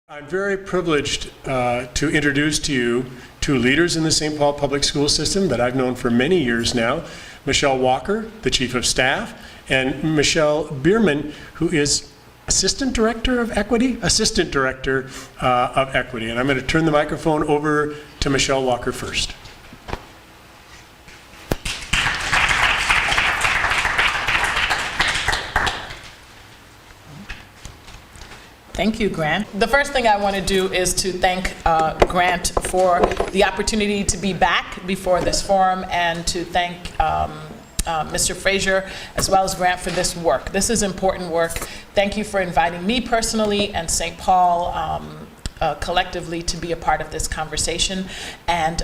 I'm very privileged to introduce to you two leaders in the St. Paul Public School System that I've known for many years now. Michelle Walker, the Chief of Staff, and Michelle Bierman, who is Assistant Director of Equity? Assistant Director of Equity. And I'm going to turn the microphone over to Michelle Walker first. Thank you, Grant. The first thing I want to do is to thank Grant for the opportunity to be back before this forum, and to thank Mr. Frazier as well as Grant for this work. This is important work. Thank you for inviting me personally and St. Paul collectively to be a part of this conversation. And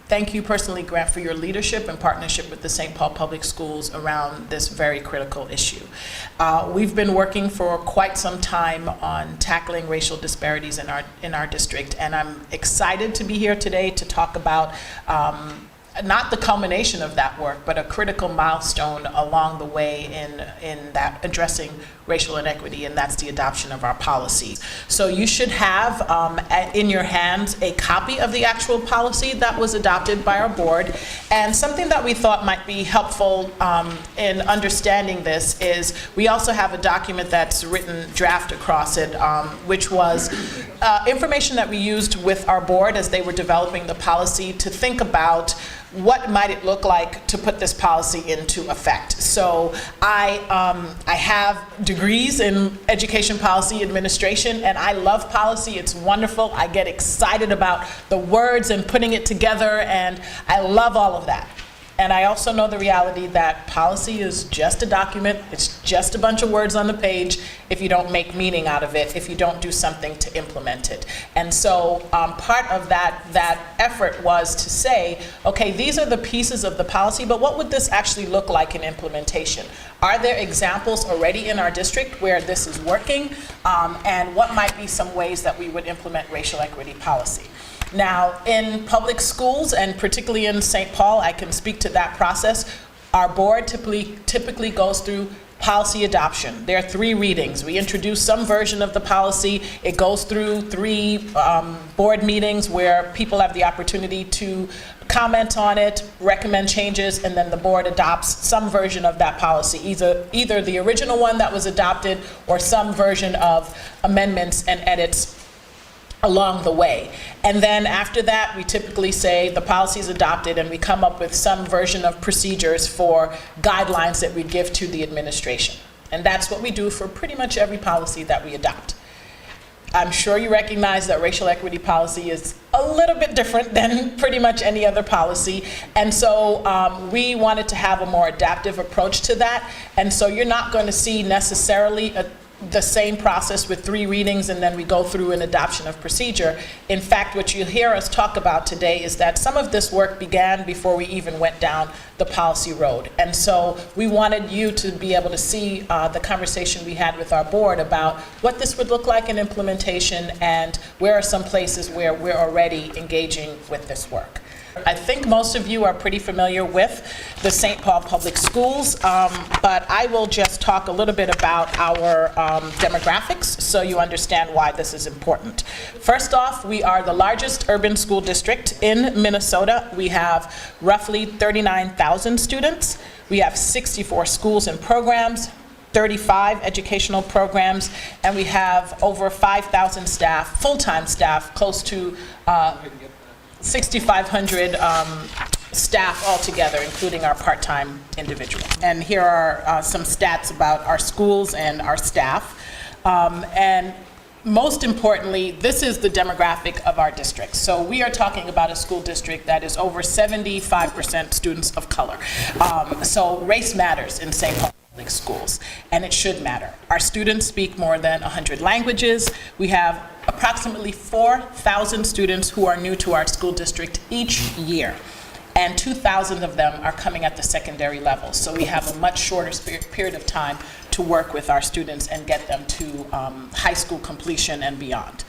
thank you personally, Grant, for your leadership and partnership with the St. Paul Public Schools around this very critical issue. We've been working for quite some time on tackling racial disparities in our district, and I'm excited to be here today to talk about not the culmination of that work, but a critical milestone along the way in that addressing racial inequity, and that's the adoption of our policy. So you should have in your hands a copy of the actual policy that was adopted by our board. And something that we thought might be helpful in understanding this is we also have a document that's written draft across it, which was information that we used with our board as they were developing the policy to think about what might it look like to put this policy into effect. So I have degrees in education policy administration, and I love policy. It's wonderful. I get excited about the words and putting it together, and I love all of that. And I also know the reality that policy is just a document. It's just a bunch of words on the page if you don't make meaning out of it, if you don't do something to implement it. And so part of that effort was to say, okay, these are the pieces of the policy, but what would this actually look like in implementation? Are there examples already in our district where this is working? And what might be some ways that we would implement racial equity policy? Now, in public schools, and particularly in St. Paul, I can speak to that process. Our board typically goes through policy adoption. There are 3 readings. We introduce some version of the policy. It goes through 3 board meetings where people have the opportunity to comment on it, recommend changes, and then the board adopts some version of that policy, either the original one that was adopted or some version of amendments and edits along the way. And then after that, we typically say the policy is adopted and we come up with some version of procedures for guidelines that we give to the administration. And that's what we do for pretty much every policy that we adopt. I'm sure you recognize that racial equity policy is a little bit different than pretty much any other policy. And so we wanted to have a more adaptive approach to that. And so you're not going to see necessarily the same process with 3 readings and then we go through an adoption of procedure. In fact, what you'll hear us talk about today is that some of this work began before we even went down the policy road. And so we wanted you to be able to see the conversation we had with our board about what this would look like in implementation and where are some places where we're already engaging with this work. I think most of you are pretty familiar with the St. Paul Public Schools, but I will just talk a little bit about our demographics so you understand why this is important. First off, we are the largest urban school district in Minnesota. We have roughly 39,000 students. We have 64 schools and programs, 35 educational programs, and we have over 5,000 staff, full-time staff, close to 6,500 staff altogether, including our part-time individuals. And here are some stats about our schools and our staff. And most importantly, this is the demographic of our district. So we are talking about a school district that is over 75% students of color. So race matters in St. Paul Public Schools, and it should matter. Our students speak more than 100 languages. We have approximately 4,000 students who are new to our school district each year, and 2,000 of them are coming at the secondary level. So we have a much shorter period of time to work with our students and get them to high school completion and beyond.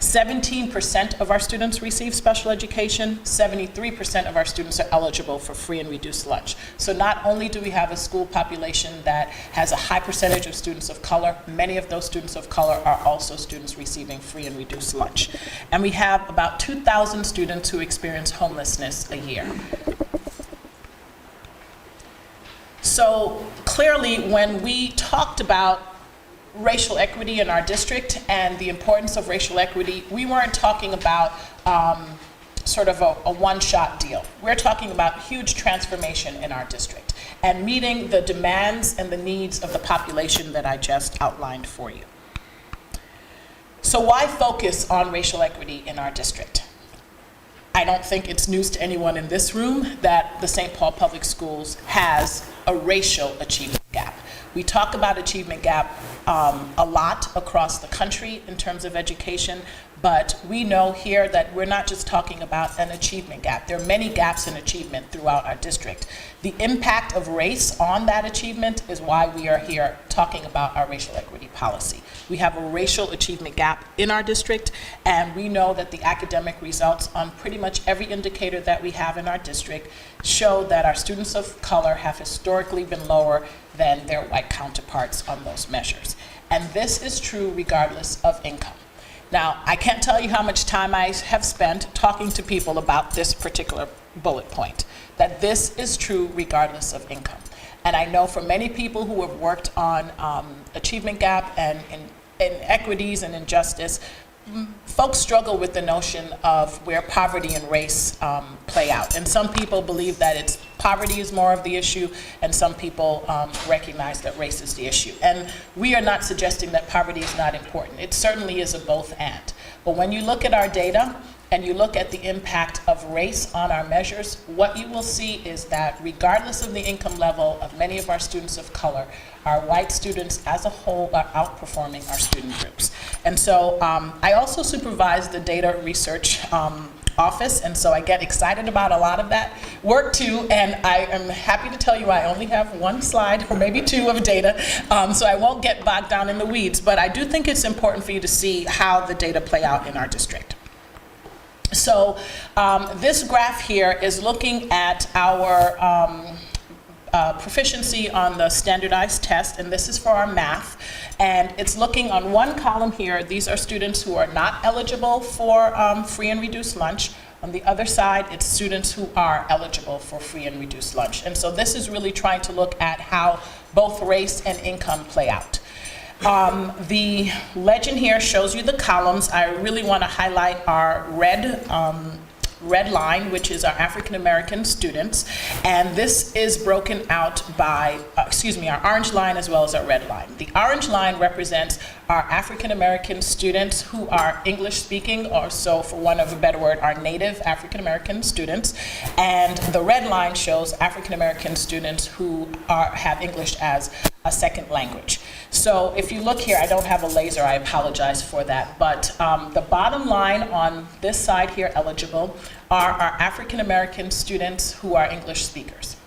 17% of our students receive special education, 73% of our students are eligible for free and reduced lunch. So not only do we have a school population that has a high percentage of students of color, many of those students of color are also students receiving free and reduced lunch. And we have about 2,000 students who experience homelessness a year. So clearly, when we talked about racial equity in our district and the importance of racial equity, we weren't talking about sort of a one-shot deal. We're talking about huge transformation in our district and meeting the demands and the needs of the population that I just outlined for you. So why focus on racial equity in our district? I don't think it's news to anyone in this room that the St. Paul Public Schools has a racial achievement gap. We talk about achievement gap a lot across the country in terms of education, but we know here that we're not just talking about an achievement gap. There are many gaps in achievement throughout our district. The impact of race on that achievement is why we are here talking about our racial equity policy. We have a racial achievement gap in our district, and we know that the academic results on pretty much every indicator that we have in our district show that our students of color have historically been lower than their white counterparts on those measures. And this is true regardless of income. Now, I can't tell you how much time I have spent talking to people about this particular bullet point, that this is true regardless of income. And I know for many people who have worked on achievement gap and inequities and injustice, folks struggle with the notion of where poverty and race play out. And some people believe that poverty is more of the issue, and some people recognize that race is the issue. And we are not suggesting that poverty is not important. It certainly is a both and. But when you look at our data and you look at the impact of race on our measures, what you will see is that regardless of the income level of many of our students of color, our white students as a whole are outperforming our student groups. And so I also supervise the data research office, and so I get excited about a lot of that work too, and I am happy to tell you I only have one slide or maybe two of data, so I won't get bogged down in the weeds, but I do think it's important for you to see how the data play out in our district. So this graph here is looking at our proficiency on the standardized test, and this is for our math. And it's looking on one column here, these are students who are not eligible for free and reduced lunch. On the other side, it's students who are eligible for free and reduced lunch. And so this is really trying to look at how both race and income play out. The legend here shows you the columns. I really want to highlight our red line, which is our African American students, and this is broken out by, our orange line as well as our red line. The orange line represents our African American students who are English speaking, or so for want of a better word, our native African American students, and the red line shows African American students who have English as a second language. So if you look here, I don't have a laser, I apologize for that, but the bottom line on this side here, eligible, are our African American students who are English speakers.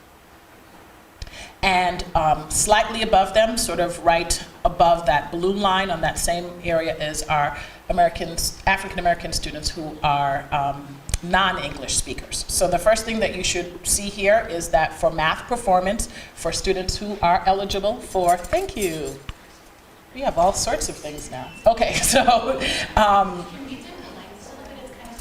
And slightly above them, sort of right above that blue line on that same area, is our African American students who are non-English speakers. So the first thing that you should see here is that for math performance, for students who are eligible for, thank you. We have all sorts of things now. Okay, so,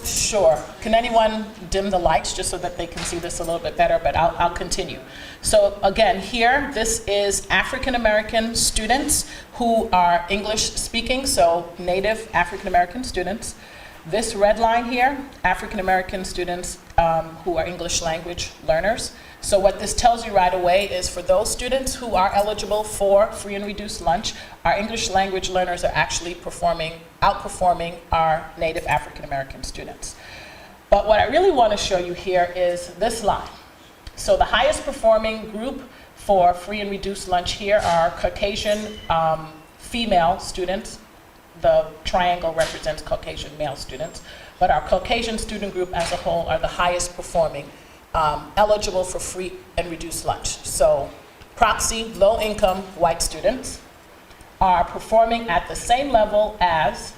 sure. Can anyone dim the lights just so that they can see this a little bit better, but I'll continue. So again, here, this is African American students who are English speaking, so native African American students. This red line here, African American students who are English language learners. So what this tells you right away is for those students who are eligible for free and reduced lunch, our English language learners are actually outperforming our native African American students. But what I really want to show you here is this line. So the highest performing group for free and reduced lunch here are Caucasian female students. The triangle represents Caucasian male students, but our Caucasian student group as a whole are the highest performing, eligible for free and reduced lunch. So proxy, low income white students are performing at the same level as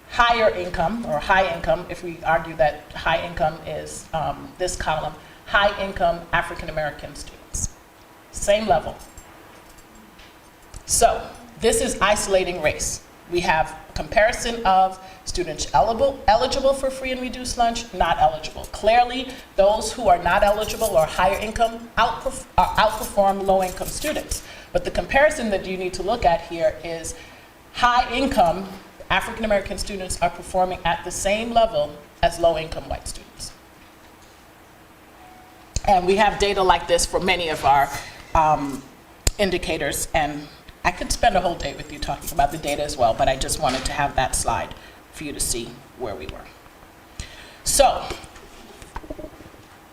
higher income, or high income, if we argue that high income is this column, high income African American students. Same level. So this is isolating race. We have comparison of students eligible for free and reduced lunch, not eligible. Clearly, those who are not eligible or higher income outperform low income students. But the comparison that you need to look at here is high income African American students are performing at the same level as low income white students. And we have data like this for many of our indicators, and I could spend a whole day with you talking about the data as well, but I just wanted to have that slide for you to see where we were. So,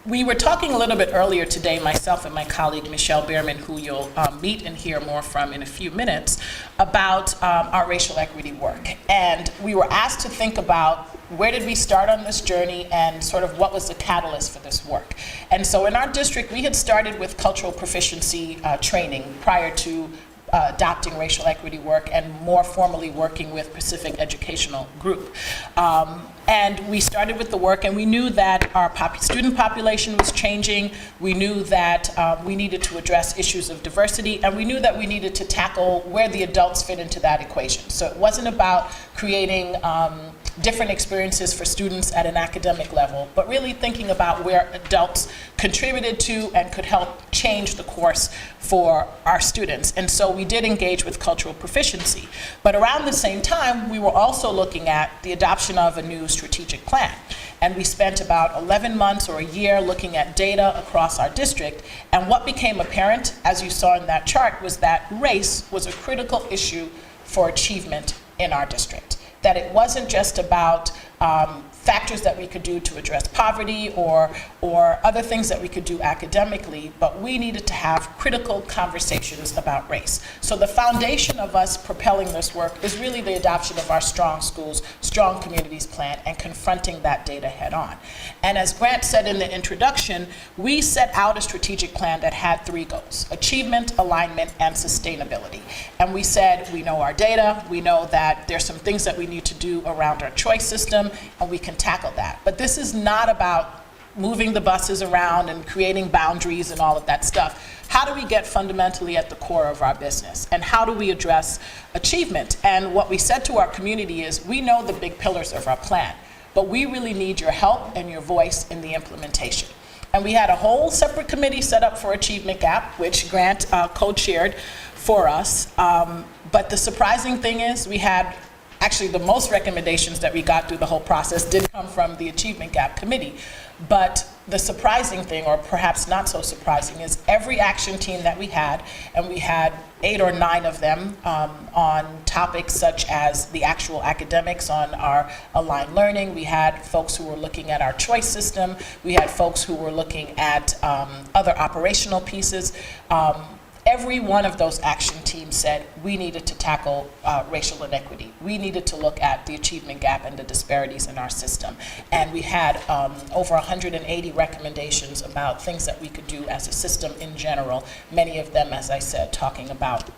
we were talking a little bit earlier today, myself and my colleague Michelle Bierman, who you'll meet and hear more from in a few minutes, about our racial equity work. And we were asked to think about where did we start on this journey and sort of what was the catalyst for this work. And so in our district, we had started with cultural proficiency training prior to adopting racial equity work and more formally working with Pacific Educational Group. And we started with the work, and we knew that our student population was changing. We knew that we needed to address issues of diversity, and we knew that we needed to tackle where the adults fit into that equation. So it wasn't about creating different experiences for students at an academic level, but really thinking about where adults contributed to and could help change the course for our students. And so we did engage with cultural proficiency. But around the same time, we were also looking at the adoption of a new strategic plan. And we spent about 11 months or a year looking at data across our district. And what became apparent, as you saw in that chart, was that race was a critical issue for achievement in our district. That it wasn't just about factors that we could do to address poverty or other things that we could do academically, but we needed to have critical conversations about race. So the foundation of us propelling this work is really the adoption of our Strong Schools, Strong Communities plan and confronting that data head on. And as Grant said in the introduction, we set out a strategic plan that had 3 goals: achievement, alignment, and sustainability. And we said, we know our data, we know that there's some things that we need to do around our choice system, and we can tackle that. But this is not about moving the buses around and creating boundaries and all of that stuff. How do we get fundamentally at the core of our business? And how do we address achievement? And what we said to our community is, we know the big pillars of our plan, but we really need your help and your voice in the implementation. And we had a whole separate committee set up for Achievement Gap, which Grant co-chaired for us. But the surprising thing is, we had actually the most recommendations that we got through the whole process did come from the Achievement Gap Committee. But the surprising thing, or perhaps not so surprising, is every action team that we had, and we had 8 or 9 of them on topics such as the actual academics on our aligned learning. We had folks who were looking at our choice system. We had folks who were looking at other operational pieces. Every one of those action teams said we needed to tackle racial inequity. We needed to look at the achievement gap and the disparities in our system. And we had over 180 recommendations about things that we could do as a system in general, many of them, as I said, talking about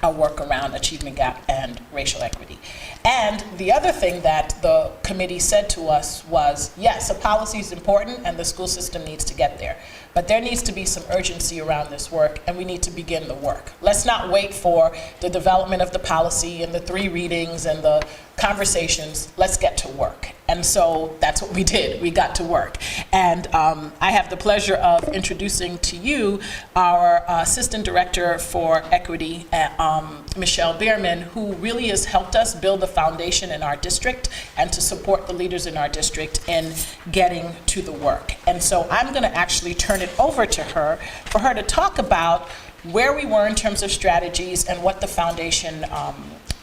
our work around achievement gap and racial equity. And the other thing that the committee said to us was, yes, a policy is important and the school system needs to get there, but there needs to be some urgency around this work and we need to begin the work. Let's not wait for the development of the policy and the 3 readings and the conversations. Let's get to work. And so that's what we did. We got to work. And I have the pleasure of introducing to you our Assistant Director for Equity, Michelle Bierman, who really has helped us build the foundation in our district and to support the leaders in our district in getting to the work. And so I'm going to actually turn it over to her for her to talk about where we were in terms of strategies and what the foundation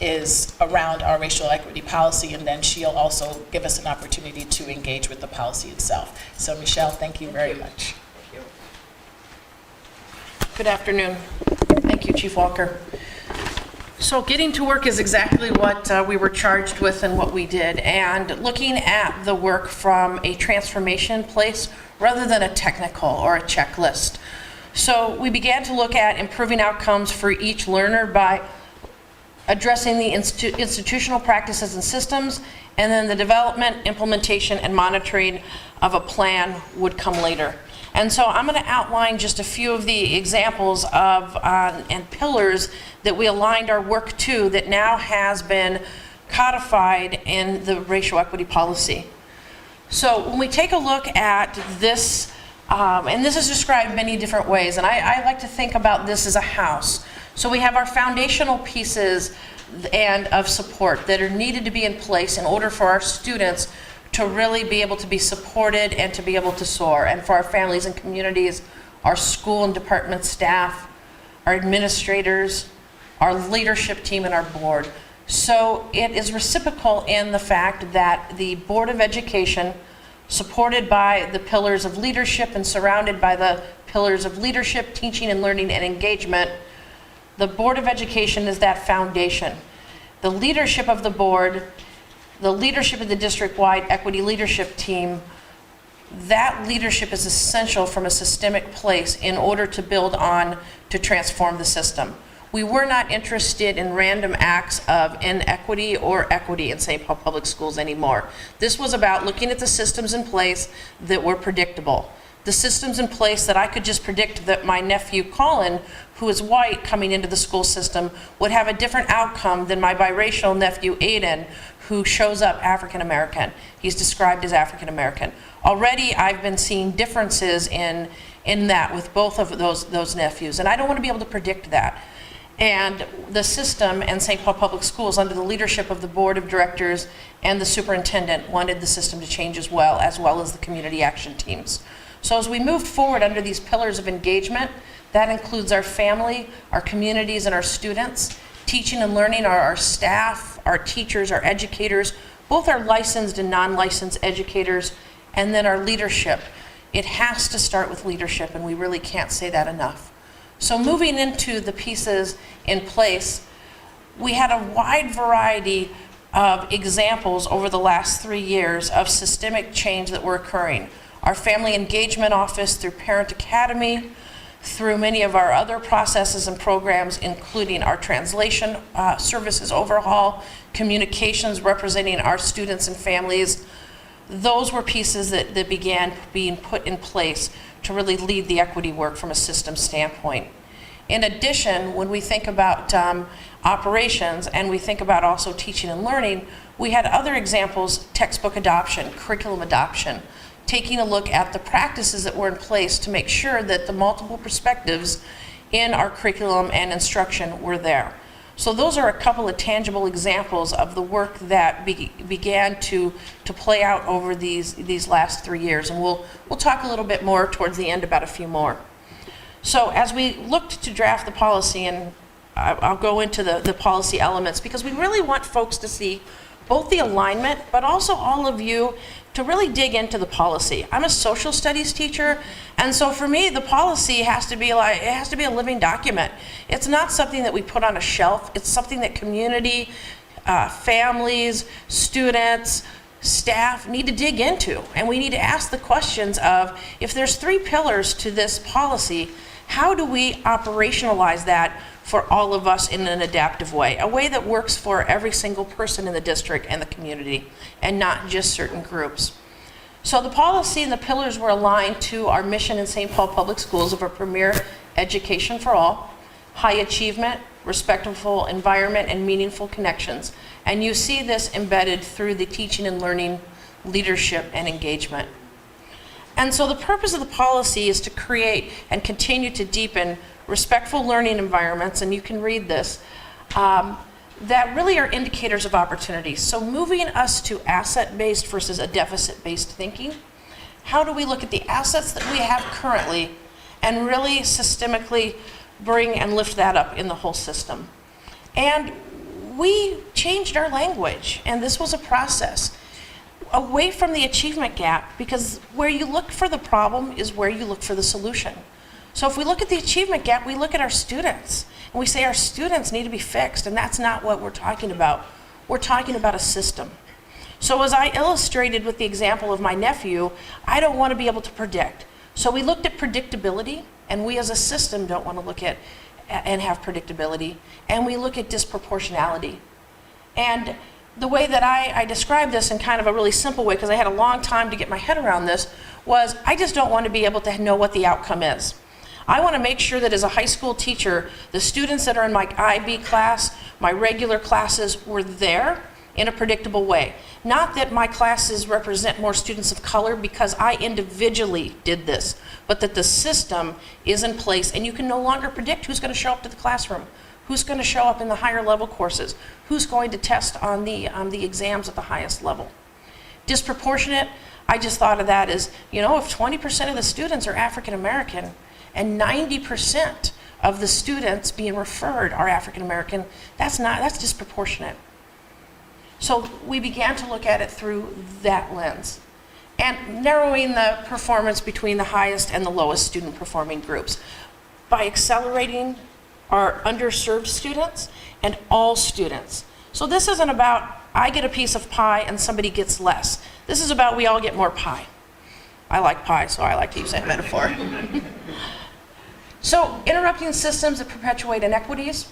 is around our racial equity policy, and then she'll also give us an opportunity to engage with the policy itself. So Michelle, thank you very much. Thank you. Good afternoon. Thank you, Chief Walker. So getting to work is exactly what we were charged with and what we did, and looking at the work from a transformation place rather than a technical or a checklist. So we began to look at improving outcomes for each learner by addressing the institutional practices and systems, and then the development, implementation, and monitoring of a plan would come later. And so I'm going to outline just a few of the examples of and pillars that we aligned our work to that now has been codified in the racial equity policy. So when we take a look at this, and this is described many different ways, and I like to think about this as a house. So we have our foundational pieces and of support that are needed to be in place in order for our students to really be able to be supported and to be able to soar, and for our families and communities, our school and department staff, our administrators, our leadership team, and our board. So it is reciprocal in the fact that the Board of Education, supported by the pillars of leadership and surrounded by the pillars of leadership, teaching and learning, and engagement, the Board of Education is that foundation. The leadership of the board, the leadership of the district-wide equity leadership team, that leadership is essential from a systemic place in order to build on to transform the system. We were not interested in random acts of inequity or equity in St. Paul Public Schools anymore. This was about looking at the systems in place that were predictable. The systems in place that I could just predict that my nephew Colin, who is white, coming into the school system, would have a different outcome than my biracial nephew Aiden, who shows up African American. He's described as African American. Already I've been seeing differences in that with both of those nephews, and I don't want to be able to predict that. And the system and St. Paul Public Schools, under the leadership of the board of directors and the superintendent, wanted the system to change as well as the community action teams. So as we moved forward under these pillars of engagement, that includes our family, our communities, and our students. Teaching and learning are our staff, our teachers, our educators, both our licensed and non-licensed educators, and then our leadership. It has to start with leadership, and we really can't say that enough. So moving into the pieces in place, we had a wide variety of examples over the last 3 years of systemic change that were occurring. Our Family Engagement Office, through Parent Academy, through many of our other processes and programs, including our translation services overhaul, communications representing our students and families, those were pieces that began being put in place to really lead the equity work from a system standpoint. In addition, when we think about operations and we think about also teaching and learning, we had other examples: textbook adoption, curriculum adoption, taking a look at the practices that were in place to make sure that the multiple perspectives in our curriculum and instruction were there. So those are a couple of tangible examples of the work that began to play out over these last 3 years, and we'll talk a little bit more towards the end about a few more. So as we looked to draft the policy, and I'll go into the policy elements, because we really want folks to see both the alignment, but also all of you to really dig into the policy. I'm a social studies teacher, and so for me, the policy has to be a living document. It's not something that we put on a shelf. It's something that community, families, students, staff need to dig into, and we need to ask the questions of, if there's 3 pillars to this policy, how do we operationalize that for all of us in an adaptive way, a way that works for every single person in the district and the community, and not just certain groups. So the policy and the pillars were aligned to our mission in St. Paul Public Schools of a premier education for all, high achievement, respectful environment, and meaningful connections. And you see this embedded through the teaching and learning, leadership, and engagement. And so the purpose of the policy is to create and continue to deepen respectful learning environments, and you can read this, that really are indicators of opportunity. So moving us to asset-based versus a deficit-based thinking. How do we look at the assets that we have currently and really systemically bring and lift that up in the whole system? And we changed our language, and this was a process, away from the achievement gap, because where you look for the problem is where you look for the solution. So if we look at the achievement gap, we look at our students, and we say our students need to be fixed, and that's not what we're talking about. We're talking about a system. So as I illustrated with the example of my nephew, I don't want to be able to predict. So we looked at predictability, and we as a system don't want to look at and have predictability, and we look at disproportionality. And the way that I describe this in kind of a really simple way, because I had a long time to get my head around this, was I just don't want to be able to know what the outcome is. I want to make sure that as a high school teacher, the students that are in my IB class, my regular classes, were there in a predictable way. Not that my classes represent more students of color because I individually did this, but that the system is in place and you can no longer predict who's going to show up to the classroom, who's going to show up in the higher level courses, who's going to test on the exams at the highest level. Disproportionate, I just thought of that as, you know, if 20% of the students are African American and 90% of the students being referred are African American, that's disproportionate. So we began to look at it through that lens and narrowing the performance between the highest and the lowest student performing groups by accelerating our underserved students and all students. So this isn't about I get a piece of pie and somebody gets less. This is about we all get more pie. I like pie, so I like to use that metaphor. So interrupting systems that perpetuate inequities,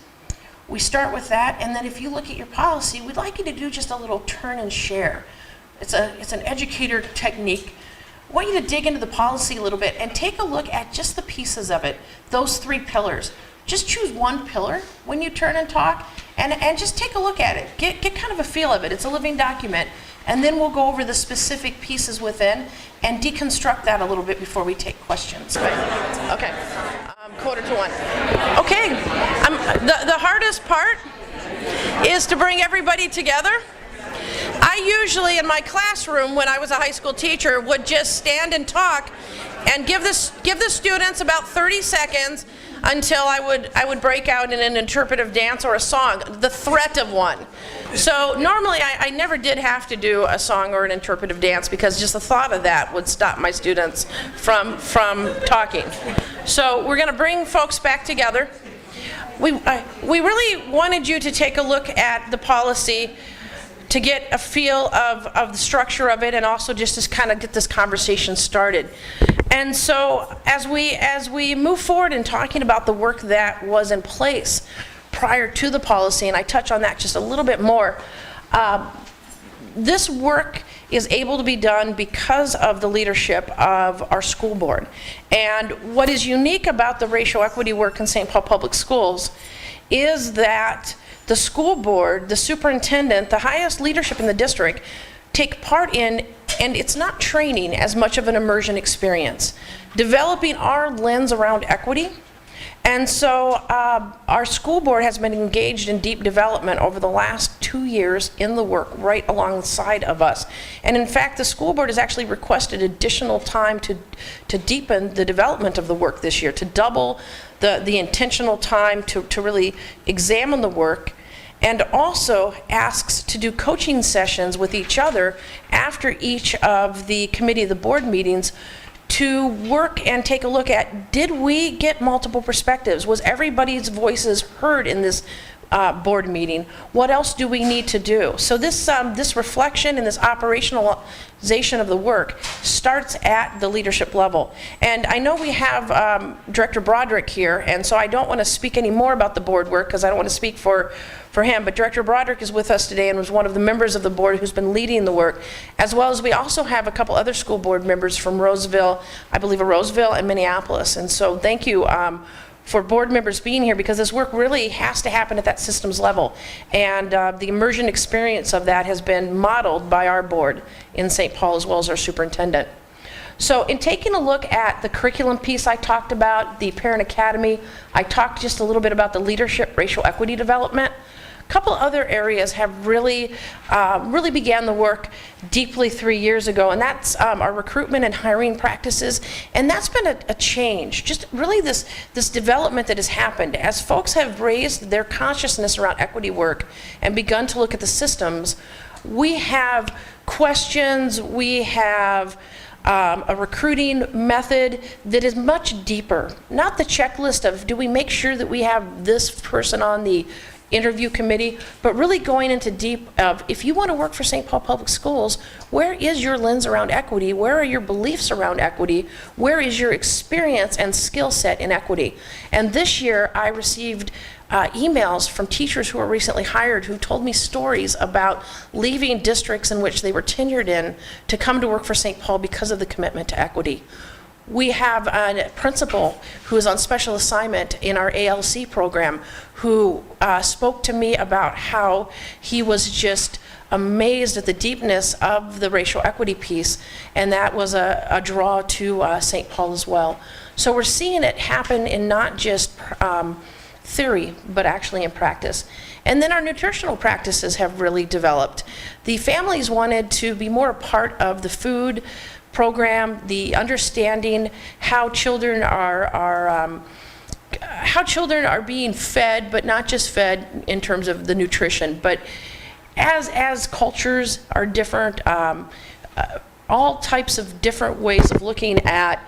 we start with that, and then if you look at your policy, we'd like you to do just a little turn and share. It's an educator technique. I want you to dig into the policy a little bit and take a look at just the pieces of it, those 3 pillars. Just choose one pillar when you turn and talk, and just take a look at it. Get kind of a feel of it. It's a living document, and then we'll go over the specific pieces within and deconstruct that a little bit before we take questions. Okay. 1:45. Okay, the hardest part is to bring everybody together. I usually, in my classroom, when I was a high school teacher, would just stand and talk and give the students about 30 seconds until I would break out in an interpretive dance or a song, the threat of one. So normally I never did have to do a song or an interpretive dance because just the thought of that would stop my students from talking. So we're going to bring folks back together. We really wanted you to take a look at the policy to get a feel of the structure of it and also just to kind of get this conversation started. And so as we move forward in talking about the work that was in place prior to the policy, and I touch on that just a little bit more, this work is able to be done because of the leadership of our school board. And what is unique about the racial equity work in St. Paul Public Schools is that the school board, the superintendent, the highest leadership in the district take part in, and it's not training as much of an immersion experience, developing our lens around equity. And so our school board has been engaged in deep development over the last 2 years in the work right alongside of us. And in fact, the school board has actually requested additional time to deepen the development of the work this year, to double the intentional time to really examine the work, and also asks to do coaching sessions with each other after each of the committee of the board meetings to work and take a look at, did we get multiple perspectives? Was everybody's voices heard in this board meeting? What else do we need to do? So this reflection and this operationalization of the work starts at the leadership level. And I know we have Director Broderick here, and so I don't want to speak any more about the board work because I don't want to speak for him, but Director Broderick is with us today and was one of the members of the board who's been leading the work, as well as we also have a couple other school board members from Roseville, I believe Roseville and Minneapolis. And so thank you for board members being here, because this work really has to happen at that systems level. And the immersion experience of that has been modeled by our board in St. Paul as well as our superintendent. So in taking a look at the curriculum piece I talked about, the Parent Academy, I talked just a little bit about the leadership racial equity development. A couple other areas have really began the work deeply 3 years ago, and that's our recruitment and hiring practices. And that's been a change, just really this development that has happened as folks have raised their consciousness around equity work and begun to look at the systems. We have questions, we have a recruiting method that is much deeper. Not the checklist of, do we make sure that we have this person on the interview committee, but really going into deep of, if you want to work for St. Paul Public Schools, where is your lens around equity? Where are your beliefs around equity? Where is your experience and skill set in equity? And this year, I received emails from teachers who were recently hired who told me stories about leaving districts in which they were tenured in to come to work for St. Paul because of the commitment to equity. We have a principal who is on special assignment in our ALC program who spoke to me about how he was just amazed at the deepness of the racial equity piece, and that was a draw to St. Paul as well. So we're seeing it happen in not just theory, but actually in practice. And then our nutritional practices have really developed. The families wanted to be more a part of the food program, the understanding how children are being fed, but not just fed in terms of the nutrition, but as cultures are different, all types of different ways of looking at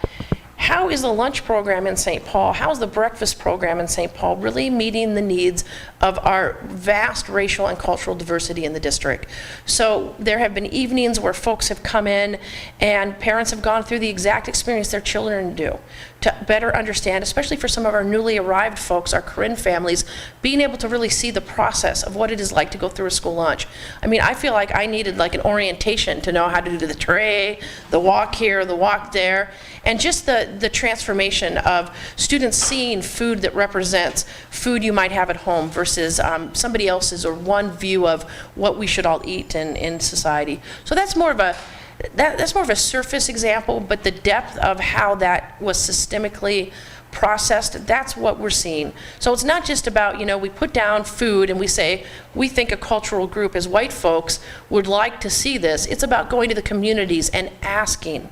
how is the lunch program in St. Paul, how is the breakfast program in St. Paul really meeting the needs of our vast racial and cultural diversity in the district. So there have been evenings where folks have come in and parents have gone through the exact experience their children do to better understand, especially for some of our newly arrived folks, our Corinne families, being able to really see the process of what it is like to go through a school lunch. I mean, I feel like I needed like an orientation to know how to do the tray, the walk here, the walk there, and just the transformation of students seeing food that represents food you might have at home versus somebody else's or one view of what we should all eat in society. So that's more of a surface example, but the depth of how that was systemically processed, that's what we're seeing. So it's not just about, we put down food and we say, we think a cultural group as white folks would like to see this. It's about going to the communities and asking.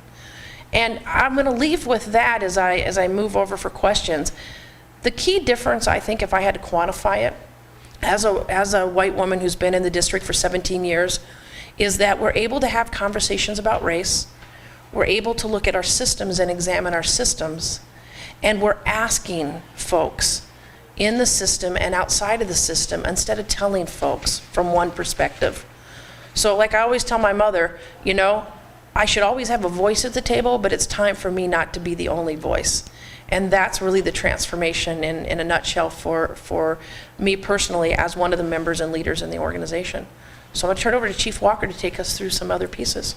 And I'm going to leave with that as I move over for questions. The key difference, I think, if I had to quantify it, as a white woman who's been in the district for 17 years, is that we're able to have conversations about race, we're able to look at our systems and examine our systems, and we're asking folks in the system and outside of the system instead of telling folks from one perspective. So like I always tell my mother, I should always have a voice at the table, but it's time for me not to be the only voice. And that's really the transformation in a nutshell for me personally as one of the members and leaders in the organization. So I'm going to turn it over to Chief Walker to take us through some other pieces.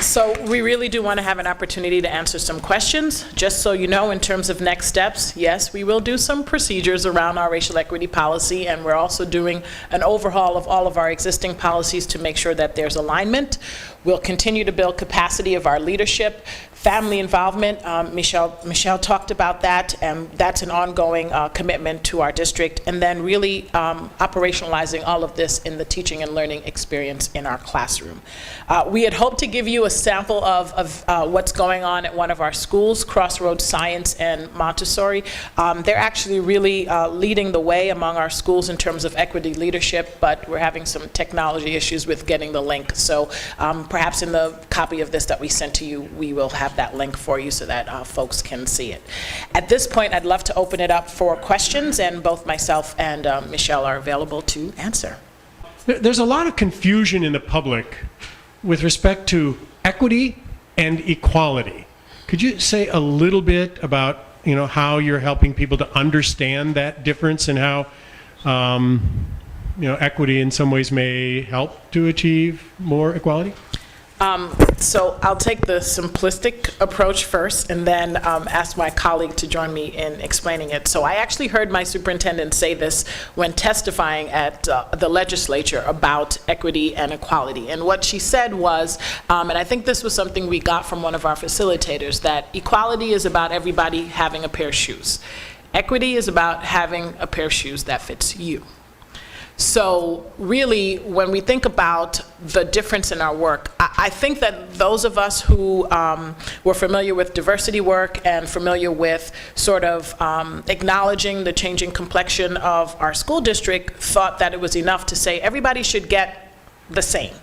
So we really do want to have an opportunity to answer some questions. Just so you know, in terms of next steps, yes, we will do some procedures around our racial equity policy, and we're also doing an overhaul of all of our existing policies to make sure that there's alignment. We'll continue to build capacity of our leadership. Family involvement, Michelle talked about that, and that's an ongoing commitment to our district. And then really operationalizing all of this in the teaching and learning experience in our classroom. We had hoped to give you a sample of what's going on at one of our schools, Crossroads Science and Montessori. They're actually really leading the way among our schools in terms of equity leadership, but we're having some technology issues with getting the link. So perhaps in the copy of this that we sent to you, we will have that link for you so that folks can see it. At this point, I'd love to open it up for questions, and both myself and Michelle are available to answer. There's a lot of confusion in the public with respect to equity and equality. Could you say a little bit about how you're helping people to understand that difference and how equity in some ways may help to achieve more equality? So I'll take the simplistic approach first and then ask my colleague to join me in explaining it. So I actually heard my superintendent say this when testifying at the legislature about equity and equality. And what she said was, and I think this was something we got from one of our facilitators, that equality is about everybody having a pair of shoes. Equity is about having a pair of shoes that fits you. So really, when we think about the difference in our work, I think that those of us who were familiar with diversity work and familiar with sort of acknowledging the changing complexion of our school district thought that it was enough to say everybody should get the same,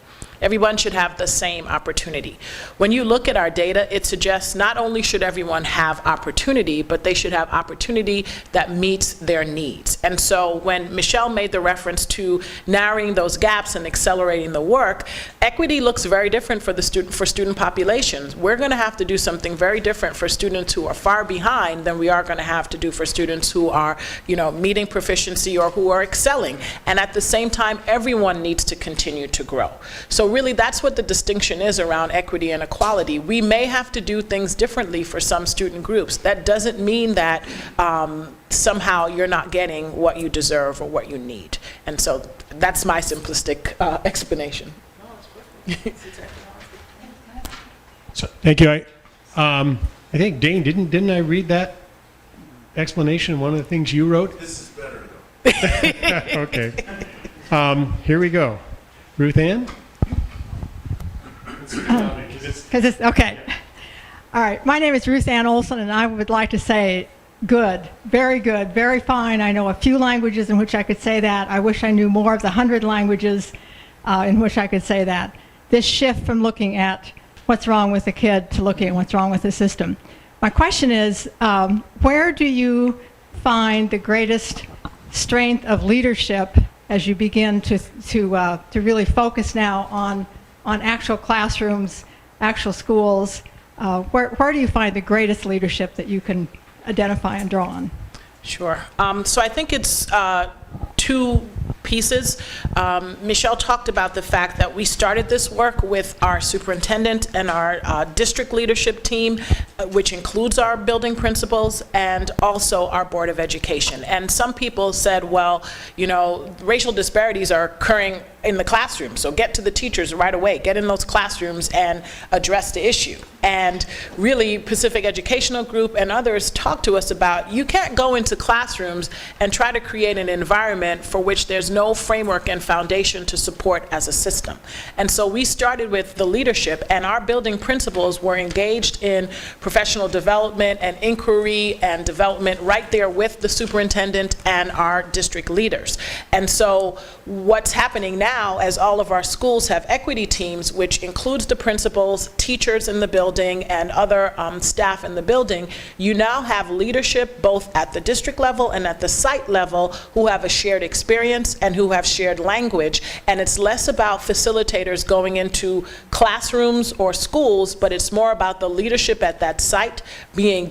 Everyone should have the same opportunity. When you look at our data, it suggests not only should everyone have opportunity, but they should have opportunity that meets their needs. And so when Michelle made the reference to narrowing those gaps and accelerating the work, equity looks very different for student populations. We're going to have to do something very different for students who are far behind than we are going to have to do for students who are, meeting proficiency or who are excelling. And at the same time, everyone needs to continue to grow. So really, that's what the distinction is around equity and equality. We may have to do things differently for some student groups. That doesn't mean that somehow you're not getting what you deserve or what you need. And so that's my simplistic explanation. So, thank you. I think, Dane, didn't I read that explanation, one of the things you wrote? This is better though. Okay. Here we go. Ruth Ann? Because it's, okay. All right, my name is Ruth Ann Olson, and I would like to say good, very fine. I know a few languages in which I could say that. I wish I knew more of the 100 languages in which I could say that. This shift from looking at what's wrong with the kid to looking at what's wrong with the system. My question is, where do you find the greatest strength of leadership as you begin to really focus now on actual classrooms, actual schools? Where do you find the greatest leadership that you can identify and draw on? Sure. So I think it's two pieces. Michelle talked about the fact that we started this work with our superintendent and our district leadership team, which includes our building principals and also our Board of Education. And some people said, well, racial disparities are occurring in the classroom, so get to the teachers right away, get in those classrooms and address the issue. And really, Pacific Educational Group and others talked to us about, you can't go into classrooms and try to create an environment for which there's no framework and foundation to support as a system. And so we started with the leadership, and our building principals were engaged in professional development and inquiry and development right there with the superintendent and our district leaders. And so what's happening now, as all of our schools have equity teams, which includes the principals, teachers in the building, and other staff in the building, you now have leadership both at the district level and at the site level who have a shared experience and who have shared language. And it's less about facilitators going into classrooms or schools, but it's more about the leadership at that site being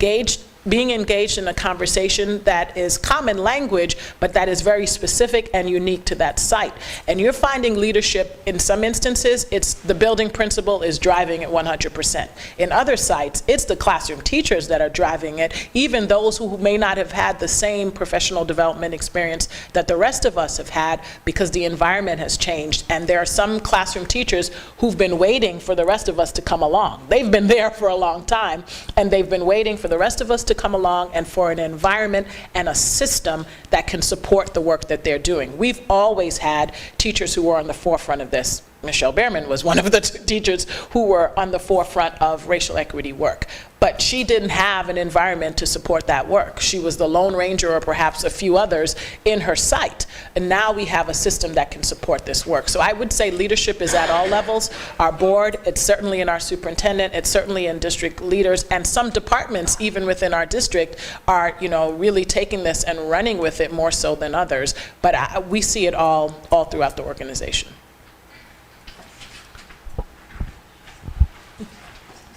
engaged in a conversation that is common language, but that is very specific and unique to that site. And you're finding leadership, in some instances, it's the building principal is driving it 100%. In other sites, it's the classroom teachers that are driving it, even those who may not have had the same professional development experience that the rest of us have had, because the environment has changed. And there are some classroom teachers who've been waiting for the rest of us to come along. They've been there for a long time, and they've been waiting for the rest of us to come along and for an environment and a system that can support the work that they're doing. We've always had teachers who were on the forefront of this. Michelle Behrman was one of the teachers who were on the forefront of racial equity work. But she didn't have an environment to support that work. She was the Lone Ranger, or perhaps a few others, in her site. And now we have a system that can support this work. So I would say leadership is at all levels. Our board, it's certainly in our superintendent, it's certainly in district leaders, and some departments, even within our district, are really taking this and running with it more so than others. But we see it all throughout the organization.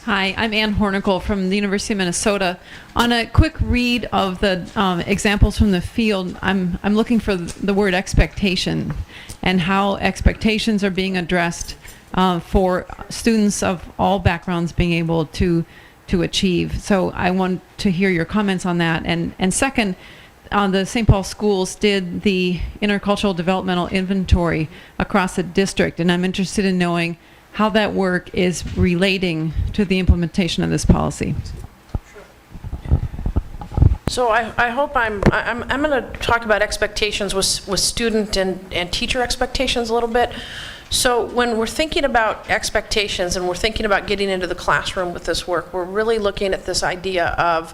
Hi, I'm Ann Hornicle from the University of Minnesota. On a quick read of the examples from the field, I'm looking for the word expectation and how expectations are being addressed for students of all backgrounds being able to achieve. So I want to hear your comments on that. And second, the St. Paul schools did the intercultural developmental inventory across the district, and I'm interested in knowing how that work is relating to the implementation of this policy. So I hope I'm going to talk about expectations with student and teacher expectations a little bit. So when we're thinking about expectations and we're thinking about getting into the classroom with this work, we're really looking at this idea of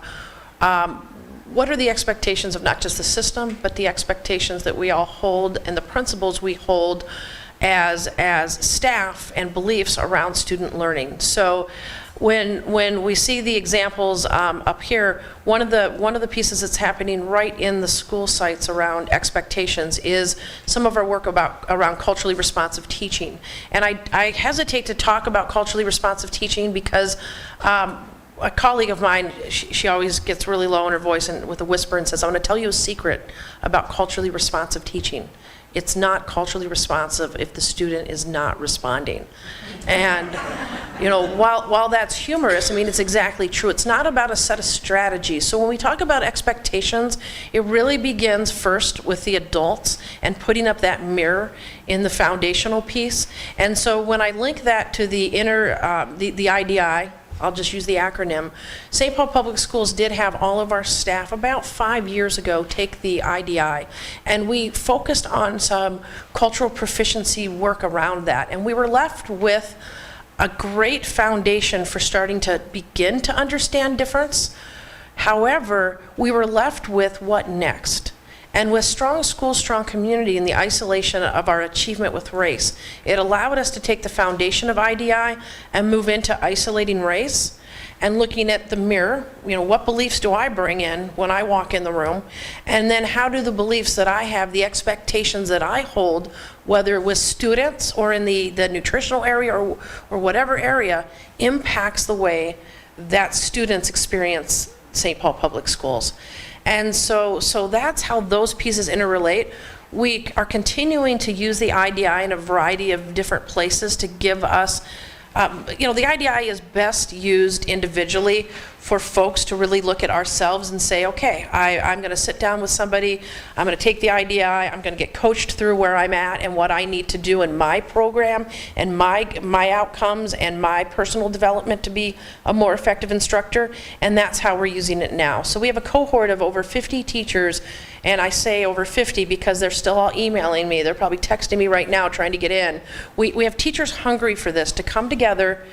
what are the expectations of not just the system, but the expectations that we all hold and the principles we hold as staff and beliefs around student learning. So when we see the examples up here, one of the pieces that's happening right in the school sites around expectations is some of our work around culturally responsive teaching. And I hesitate to talk about culturally responsive teaching because a colleague of mine, she always gets really low in her voice and with a whisper and says, "I'm going to tell you a secret about culturally responsive teaching. It's not culturally responsive if the student is not responding." And, you know, while that's humorous, I mean, it's exactly true. It's not about a set of strategies. So when we talk about expectations, it really begins first with the adults and putting up that mirror in the foundational piece. And so when I link that to the the IDI, I'll just use the acronym. St. Paul Public Schools did have all of our staff about 5 years ago take the IDI, and we focused on some cultural proficiency work around that, and we were left with a great foundation for starting to begin to understand difference. However, we were left with what next? And with strong schools, strong community, and the isolation of our achievement with race, it allowed us to take the foundation of IDI and move into isolating race and looking at the mirror. You know, what beliefs do I bring in when I walk in the room? And then how do the beliefs that I have, the expectations that I hold, whether with students or in the nutritional area or whatever area, impacts the way that students experience St. Paul Public Schools. And so that's how those pieces interrelate. We are continuing to use the IDI in a variety of different places to give us, you know, the IDI is best used individually for folks to really look at ourselves and say, okay, I'm going to sit down with somebody, I'm going to take the IDI, I'm going to get coached through where I'm at and what I need to do in my program and my outcomes and my personal development to be a more effective instructor, and that's how we're using it now. So we have a cohort of over 50 teachers, and I say over 50 because they're still all emailing me, they're probably texting me right now trying to get in. We have teachers hungry for this, to come together,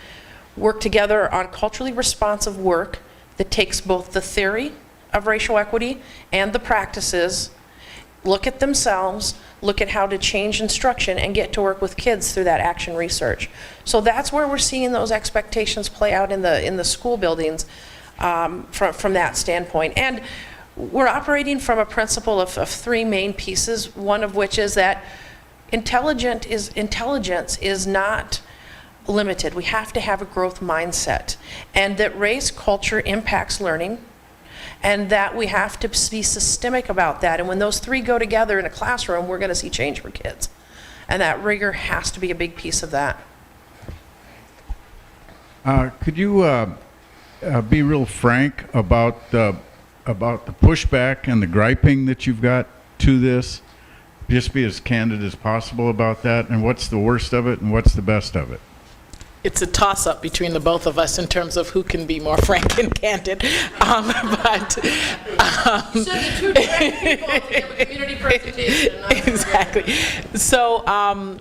work together on culturally responsive work that takes both the theory of racial equity and the practices, look at themselves, look at how to change instruction, and get to work with kids through that action research. So that's where we're seeing those expectations play out in the school buildings from that standpoint. And we're operating from a principle of three main pieces, one of which is that intelligence is not limited. We have to have a growth mindset, and that race culture impacts learning, and that we have to be systemic about that. And when those three go together in a classroom, we're going to see change for kids. And that rigor has to be a big piece of that. Could you be real frank about the pushback and the griping that you've got to this? Just be as candid as possible about that, and what's the worst of it and what's the best of it? It's a toss-up between the both of us in terms of who can be more frank and candid. But So the two direct people have a community presentation. exactly. So I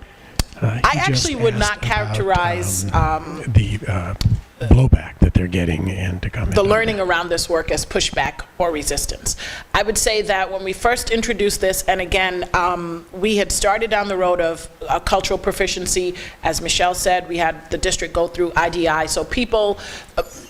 actually would not characterize the blowback that they're getting and to comment the on learning that. around this work as pushback or resistance. I would say that when we first introduced this, and again, we had started down the road of cultural proficiency. As Michelle said, we had the district go through IDI, so people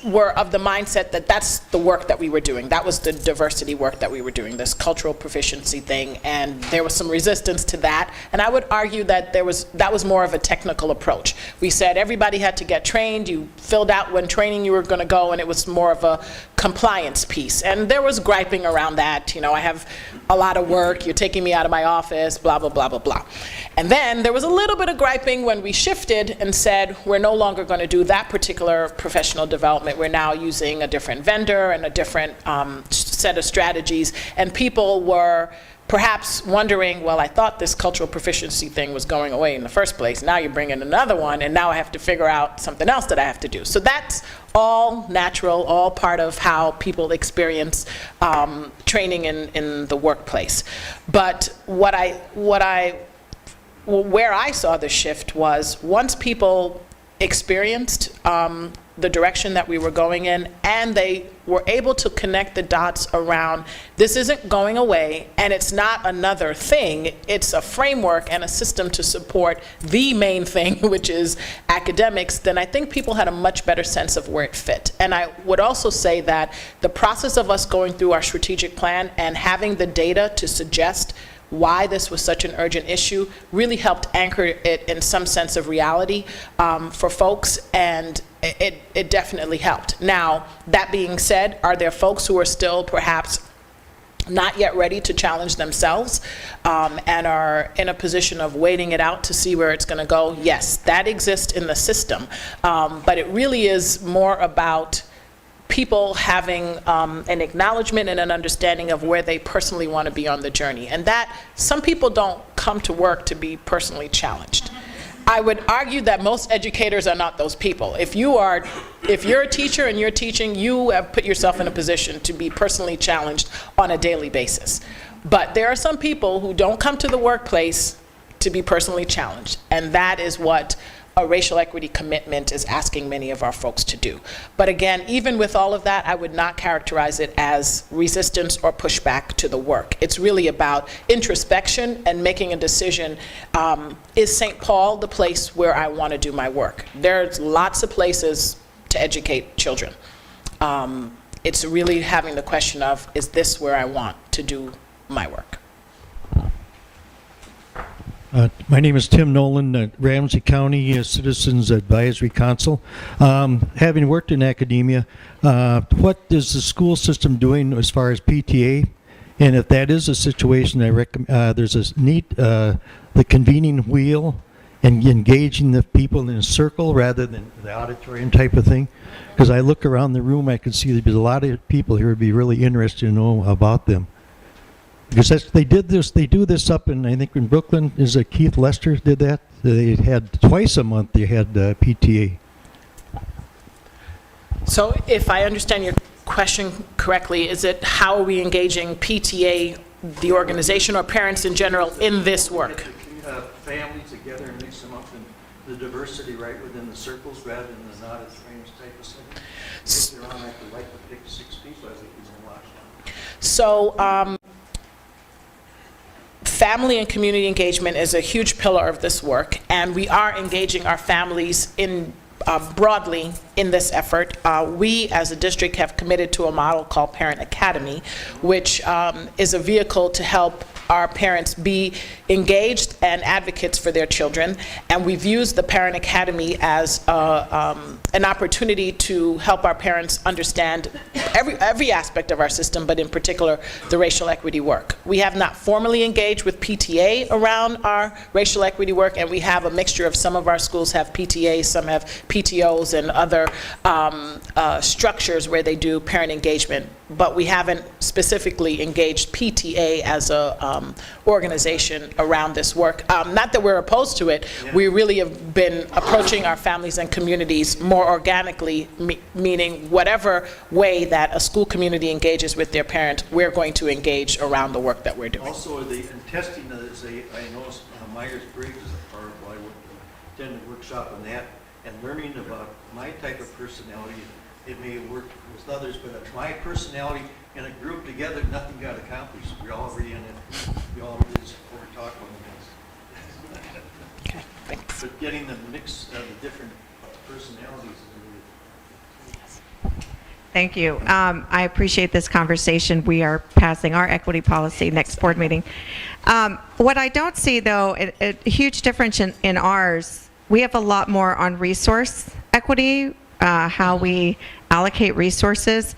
were of the mindset that that's the work that we were doing. That was the diversity work that we were doing, this cultural proficiency thing, and there was some resistance to that. And I would argue that that was more of a technical approach. We said everybody had to get trained, you filled out when training you were going to go, and it was more of a compliance piece. And there was griping around that. You know, I have a lot of work, you're taking me out of my office, blah, blah, blah, blah, blah. And then there was a little bit of griping when we shifted and said, we're no longer going to do that particular professional development. We're now using a different vendor and a different set of strategies. And people were perhaps wondering, well, I thought this cultural proficiency thing was going away in the first place. Now you're bringing another one, and now I have to figure out something else that I have to do. So that's all natural, all part of how people experience training in the workplace. But where I saw the shift was once people experienced the direction that we were going in, and they were able to connect the dots around this isn't going away, and it's not another thing. It's a framework and a system to support the main thing, which is academics. Then I think people had a much better sense of where it fit. And I would also say that the process of us going through our strategic plan and having the data to suggest why this was such an urgent issue really helped anchor it in some sense of reality for folks, and it definitely helped. Now, that being said, are there folks who are still perhaps not yet ready to challenge themselves and are in a position of waiting it out to see where it's going to go? Yes, that exists in the system, but it really is more about people having an acknowledgement and an understanding of where they personally want to be on the journey. And that, some people don't come to work to be personally challenged. I would argue that most educators are not those people. If you're a teacher and you're teaching, you have put yourself in a position to be personally challenged on a daily basis. But there are some people who don't come to the workplace to be personally challenged, and that is what a racial equity commitment is asking many of our folks to do. But again, even with all of that, I would not characterize it as resistance or pushback to the work. It's really about introspection and making a decision, is St. Paul the place where I want to do my work? There's lots of places to educate children. It's really having the question of, is this where I want to do my work? My name is Tim Nolan, Ramsey County Citizens Advisory Council. Having worked in academia, what is the school system doing as far as PTA? And if that is a situation, I recommend there's a need, the convening wheel and engaging the people in a circle rather than the auditorium type of thing. Because I look around the room, I can see there's a lot of people here would be really interested to know about them. Because they do this up in, I think in Brooklyn, is it Keith Lester did that? They had twice a month, they had PTA. So if I understand your question correctly, is it how are we engaging PTA, the organization, or parents in general in this work? Families together and mix them up in the diversity right within the circles rather than the auditoriums type of setting. If they're on, I could like to pick 6 people, I think we can watch them. So, family and community engagement is a huge pillar of this work, and we are engaging our families in broadly in this effort. We, as a district, have committed to a model called Parent Academy, which is a vehicle to help our parents be engaged and advocates for their children. And we've used the Parent Academy as an opportunity to help our parents understand every aspect of our system, but in particular, the racial equity work. We have not formally engaged with PTA around our racial equity work, and we have a mixture of some of our schools have PTAs, some have PTOs and other structures where they do parent engagement, but we haven't specifically engaged PTA as a organization around this work. Not that we're opposed to it, we really have been approaching our families and communities more organically, meaning whatever way that a school community engages with their parent, we're going to engage around the work that we're doing. Also, the testing is I noticed Myers-Briggs is a part of why I attended a workshop on that, and learning about my type of personality. It may work with others, but my personality in a group together, nothing got accomplished. We're already in it. We all really support talk on this. Okay, thanks. But getting the mix of the different personalities is really. Thank you. I appreciate this conversation. We are passing our equity policy next board meeting. What I don't see, though, a huge difference in ours, we have a lot more on resource equity, how we allocate resources.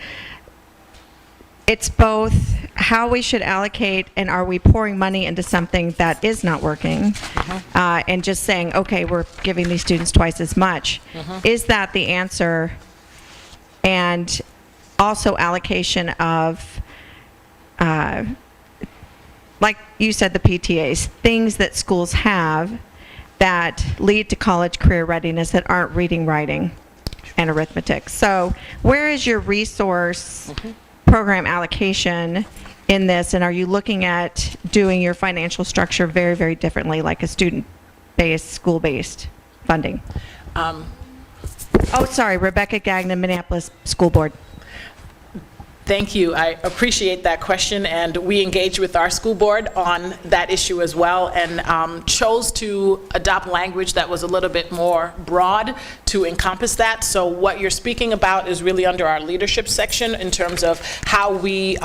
It's both how we should allocate and are we pouring money into something that is not working, and just saying, okay, we're giving these students twice as much. Is that the answer? And also allocation of, like you said, the PTAs, things that schools have that lead to college career readiness that aren't reading, writing, and arithmetic. So where is your resource program allocation in this, and are you looking at doing your financial structure very, very differently, like a student-based, school-based funding? Oh, sorry, Rebecca Gagnon, Minneapolis School Board. Thank you. I appreciate that question, and we engaged with our school board on that issue as well, and chose to adopt language that was a little bit more broad to encompass that. So what you're speaking about is really under our leadership section in terms of how we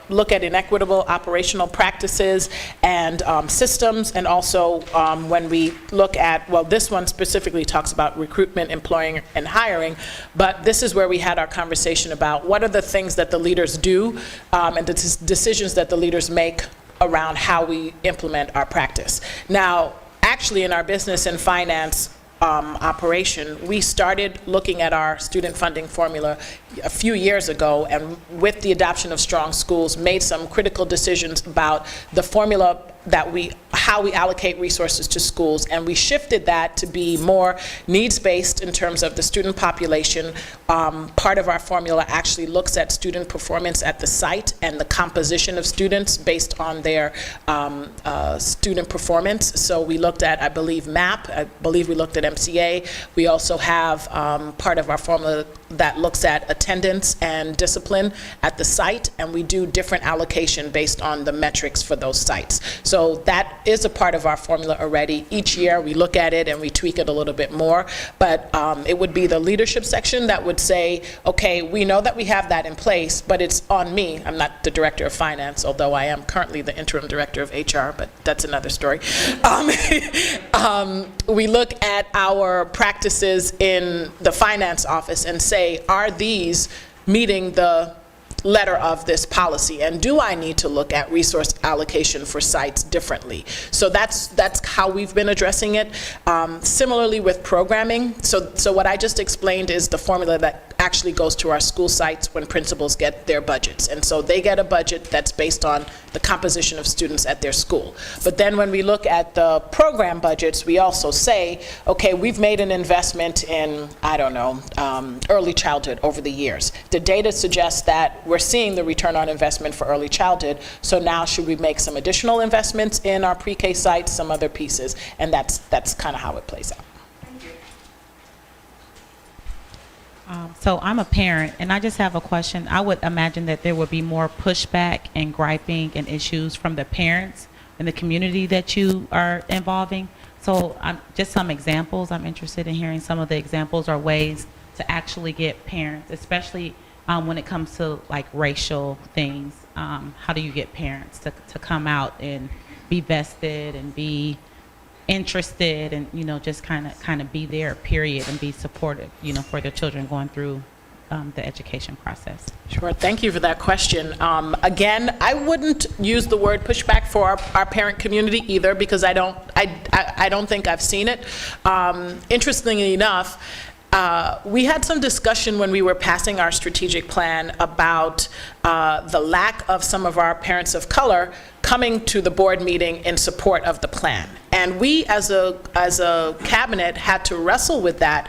look at inequitable operational practices and systems, and also when we look at, well, this one specifically talks about recruitment, employing, and hiring, but this is where we had our conversation about what are the things that the leaders do and the decisions that the leaders make around how we implement our practice. Now, actually in our business and finance operation, we started looking at our student funding formula a few years ago, and with the adoption of Strong Schools, made some critical decisions about the formula that how we allocate resources to schools, and we shifted that to be more needs-based in terms of the student population. Part of our formula actually looks at student performance at the site and the composition of students based on their student performance. So we looked at, I believe, MAP, I believe we looked at MCA. We also have part of our formula that looks at attendance and discipline at the site, and we do different allocation based on the metrics for those sites. So that is a part of our formula already. Each year we look at it and we tweak it a little bit more, but it would be the leadership section that would say, okay, we know that we have that in place, but it's on me. I'm not the director of finance, although I am currently the interim director of HR, but that's another story. We look at our practices in the finance office and say, are these meeting the letter of this policy, and do I need to look at resource allocation for sites differently? So that's how we've been addressing it. Similarly with programming, so what I just explained is the formula that actually goes to our school sites when principals get their budgets, and so they get a budget that's based on the composition of students at their school. But then when we look at the program budgets, we also say, okay, we've made an investment in, I don't know, early childhood over the years. The data suggests that we're seeing the return on investment for early childhood, so now should we make some additional investments in our pre-K sites, some other pieces, and that's kind of how it plays out. So I'm a parent, and I just have a question. I would imagine that there would be more pushback and griping and issues from the parents in the community that you are involving. So just some examples. I'm interested in hearing some of the examples or ways to actually get parents, especially when it comes to like racial things. How do you get parents to come out and be vested and be interested and, you know, just kind of be there, period, and be supportive, you know, for their children going through the education process? Sure, thank you for that question. Again, I wouldn't use the word pushback for our parent community either, because I don't think I've seen it. Interestingly enough, we had some discussion when we were passing our strategic plan about the lack of some of our parents of color coming to the board meeting in support of the plan. And we as a cabinet had to wrestle with that.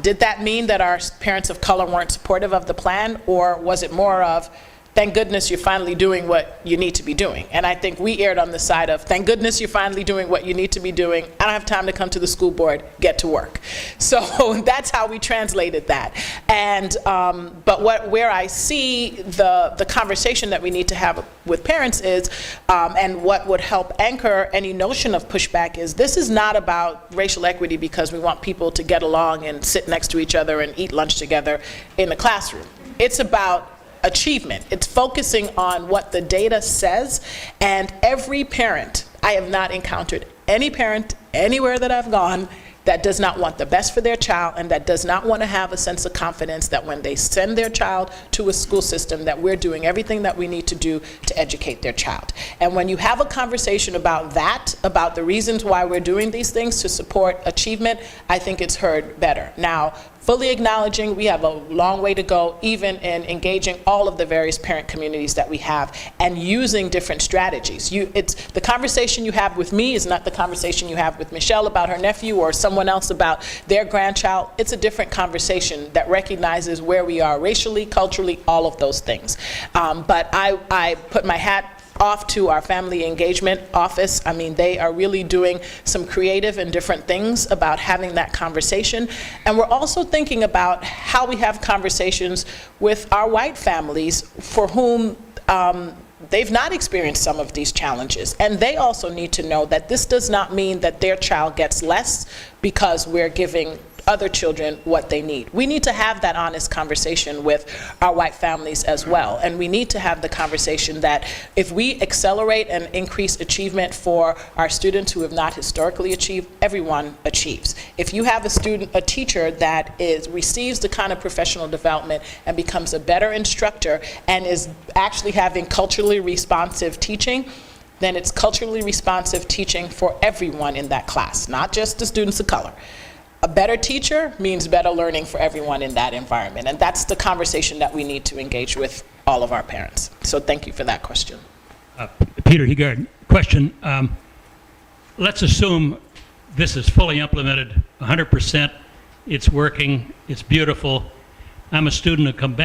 Did that mean that our parents of color weren't supportive of the plan, or was it more of, thank goodness you're finally doing what you need to be doing? And I think we erred on the side of, thank goodness you're finally doing what you need to be doing. I don't have time to come to the school board, get to work. So that's how we translated that. And, but where I see the conversation that we need to have with parents is, and what would help anchor any notion of pushback is, this is not about racial equity because we want people to get along and sit next to each other and eat lunch together in the classroom. It's about achievement. It's focusing on what the data says, and every parent, I have not encountered any parent anywhere that I've gone that does not want the best for their child and that does not want to have a sense of confidence that when they send their child to a school system that we're doing everything that we need to do to educate their child. And when you have a conversation about that, about the reasons why we're doing these things to support achievement, I think it's heard better. Now, fully acknowledging we have a long way to go, even in engaging all of the various parent communities that we have and using different strategies. The conversation you have with me is not the conversation you have with Michelle about her nephew or someone else about their grandchild. It's a different conversation that recognizes where we are racially, culturally, all of those things. But I put my hat off to our family engagement office. I mean, they are really doing some creative and different things about having that conversation. And we're also thinking about how we have conversations with our white families for whom they've not experienced some of these challenges. And they also need to know that this does not mean that their child gets less because we're giving other children what they need. We need to have that honest conversation with our white families as well. And we need to have the conversation that if we accelerate and increase achievement for our students who have not historically achieved, everyone achieves. If you have a teacher that receives the kind of professional development and becomes a better instructor and is actually having culturally responsive teaching, then it's culturally responsive teaching for everyone in that class, not just the students of color. A better teacher means better learning for everyone in that environment. And that's the conversation that we need to engage with all of our parents. So thank you for that question. Peter Hegard, question. Let's assume this is fully implemented, 100%, it's working, it's beautiful. I'm a student who comes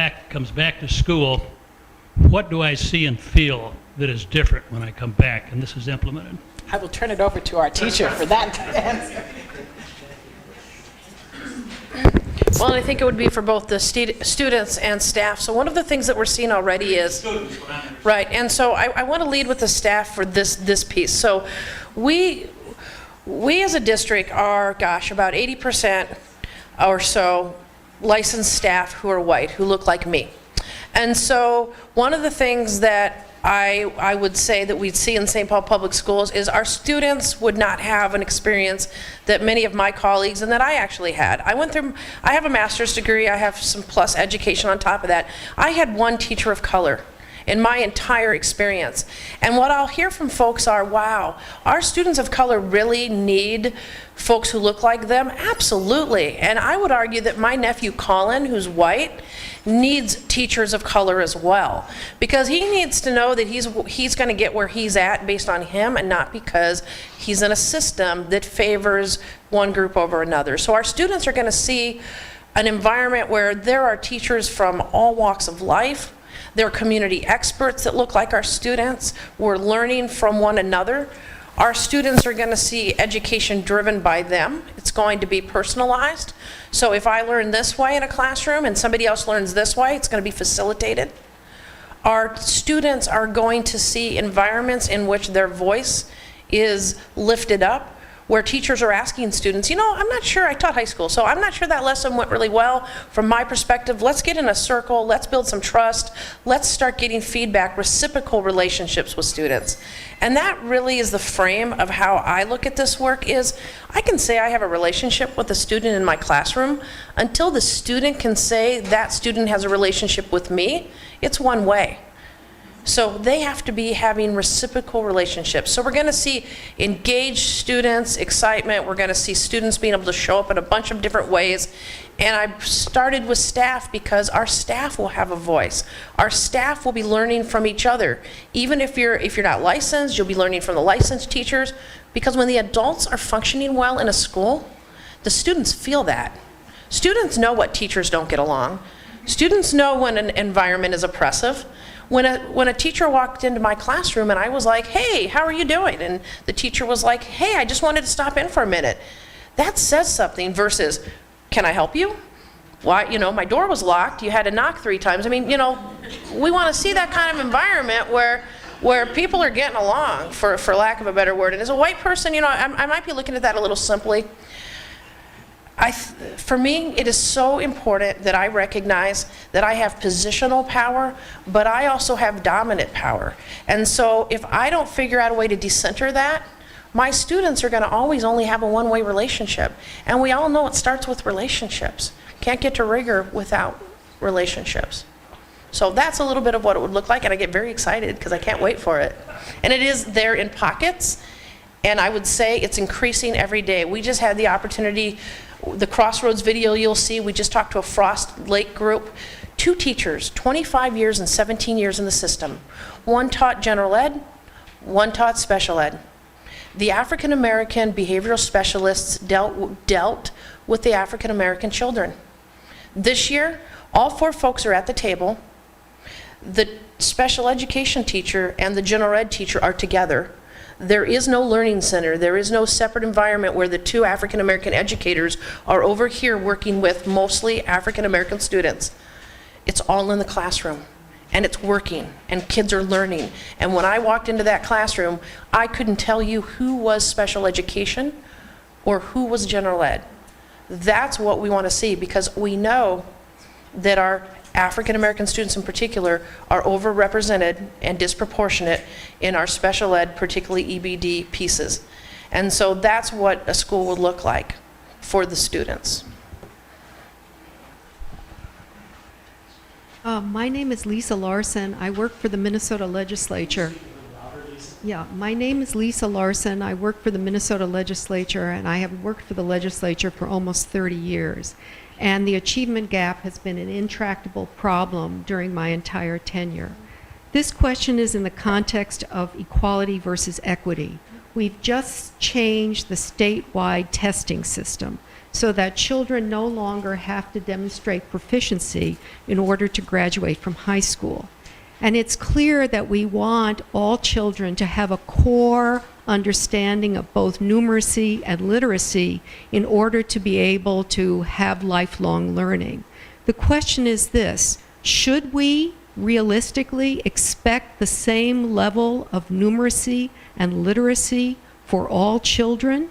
back to school. What do I see and feel that is different when I come back and this is implemented? I will turn it over to our teacher for that answer. Well, I think it would be for both the students and staff. So one of the things that we're seeing already is, right, and so I want to lead with the staff for this piece. So we as a district are, gosh, about 80% or so licensed staff who are white, who look like me. And so one of the things that I would say that we'd see in St. Paul Public Schools is our students would not have an experience that many of my colleagues and that I actually had. I have a master's degree, I have some plus education on top of that. I had one teacher of color in my entire experience. And what I'll hear from folks are, wow, our students of color really need folks who look like them? Absolutely. And I would argue that my nephew Colin, who's white, needs teachers of color as well, because he needs to know that he's going to get where he's at based on him and not because he's in a system that favors one group over another. So our students are going to see an environment where there are teachers from all walks of life. There are community experts that look like our students. We're learning from one another. Our students are going to see education driven by them. It's going to be personalized. So if I learn this way in a classroom and somebody else learns this way, it's going to be facilitated. Our students are going to see environments in which their voice is lifted up, where teachers are asking students, you know, I'm not sure, I taught high school, so I'm not sure that lesson went really well. From my perspective, let's get in a circle, let's build some trust, let's start getting feedback, reciprocal relationships with students. And that really is the frame of how I look at this work is, I can say I have a relationship with a student in my classroom. Until the student can say that student has a relationship with me, it's one way. So they have to be having reciprocal relationships. So we're going to see engaged students, excitement. We're going to see students being able to show up in a bunch of different ways. And I started with staff because our staff will have a voice. Our staff will be learning from each other. Even if you're not licensed, you'll be learning from the licensed teachers. Because when the adults are functioning well in a school, the students feel that. Students know what teachers don't get along. Students know when an environment is oppressive. When a teacher walked into my classroom and I was like, hey, how are you doing? And the teacher was like, hey, I just wanted to stop in for a minute. That says something versus, can I help you? Why, you know, my door was locked, you had to knock 3 times. I mean, you know, we want to see that kind of environment where people are getting along, for lack of a better word. And as a white person, you know, I might be looking at that a little simply. For me, it is so important that I recognize that I have positional power, but I also have dominant power. And so if I don't figure out a way to decenter that, my students are going to always only have a one-way relationship. And we all know it starts with relationships. Can't get to rigor without relationships. So that's a little bit of what it would look like, and I get very excited because I can't wait for it. And it is there in pockets, and I would say it's increasing every day. We just had the opportunity. The Crossroads video you'll see, we just talked to a Frost Lake group. 2 teachers, 25 years and 17 years in the system. One taught general ed, one taught special ed. The African American behavioral specialists dealt with the African American children. This year, all 4 folks are at the table. The special education teacher and the general ed teacher are together. There is no learning center. There is no separate environment where the two African American educators are over here working with mostly African American students. It's all in the classroom, and it's working, and kids are learning. And when I walked into that classroom, I couldn't tell you who was special education or who was general ed. That's what we want to see, because we know that our African American students in particular are overrepresented and disproportionate in our special ed, particularly EBD pieces. And so that's what a school would look like for the students. My name is Lisa Larson. I work for the Minnesota Legislature. Yeah, my name is Lisa Larson. I work for the Minnesota Legislature, and I have worked for the legislature for almost 30 years. And the achievement gap has been an intractable problem during my entire tenure. This question is in the context of equality versus equity. We've just changed the statewide testing system so that children no longer have to demonstrate proficiency in order to graduate from high school. And it's clear that we want all children to have a core understanding of both numeracy and literacy in order to be able to have lifelong learning. The question is this: should we realistically expect the same level of numeracy and literacy for all children?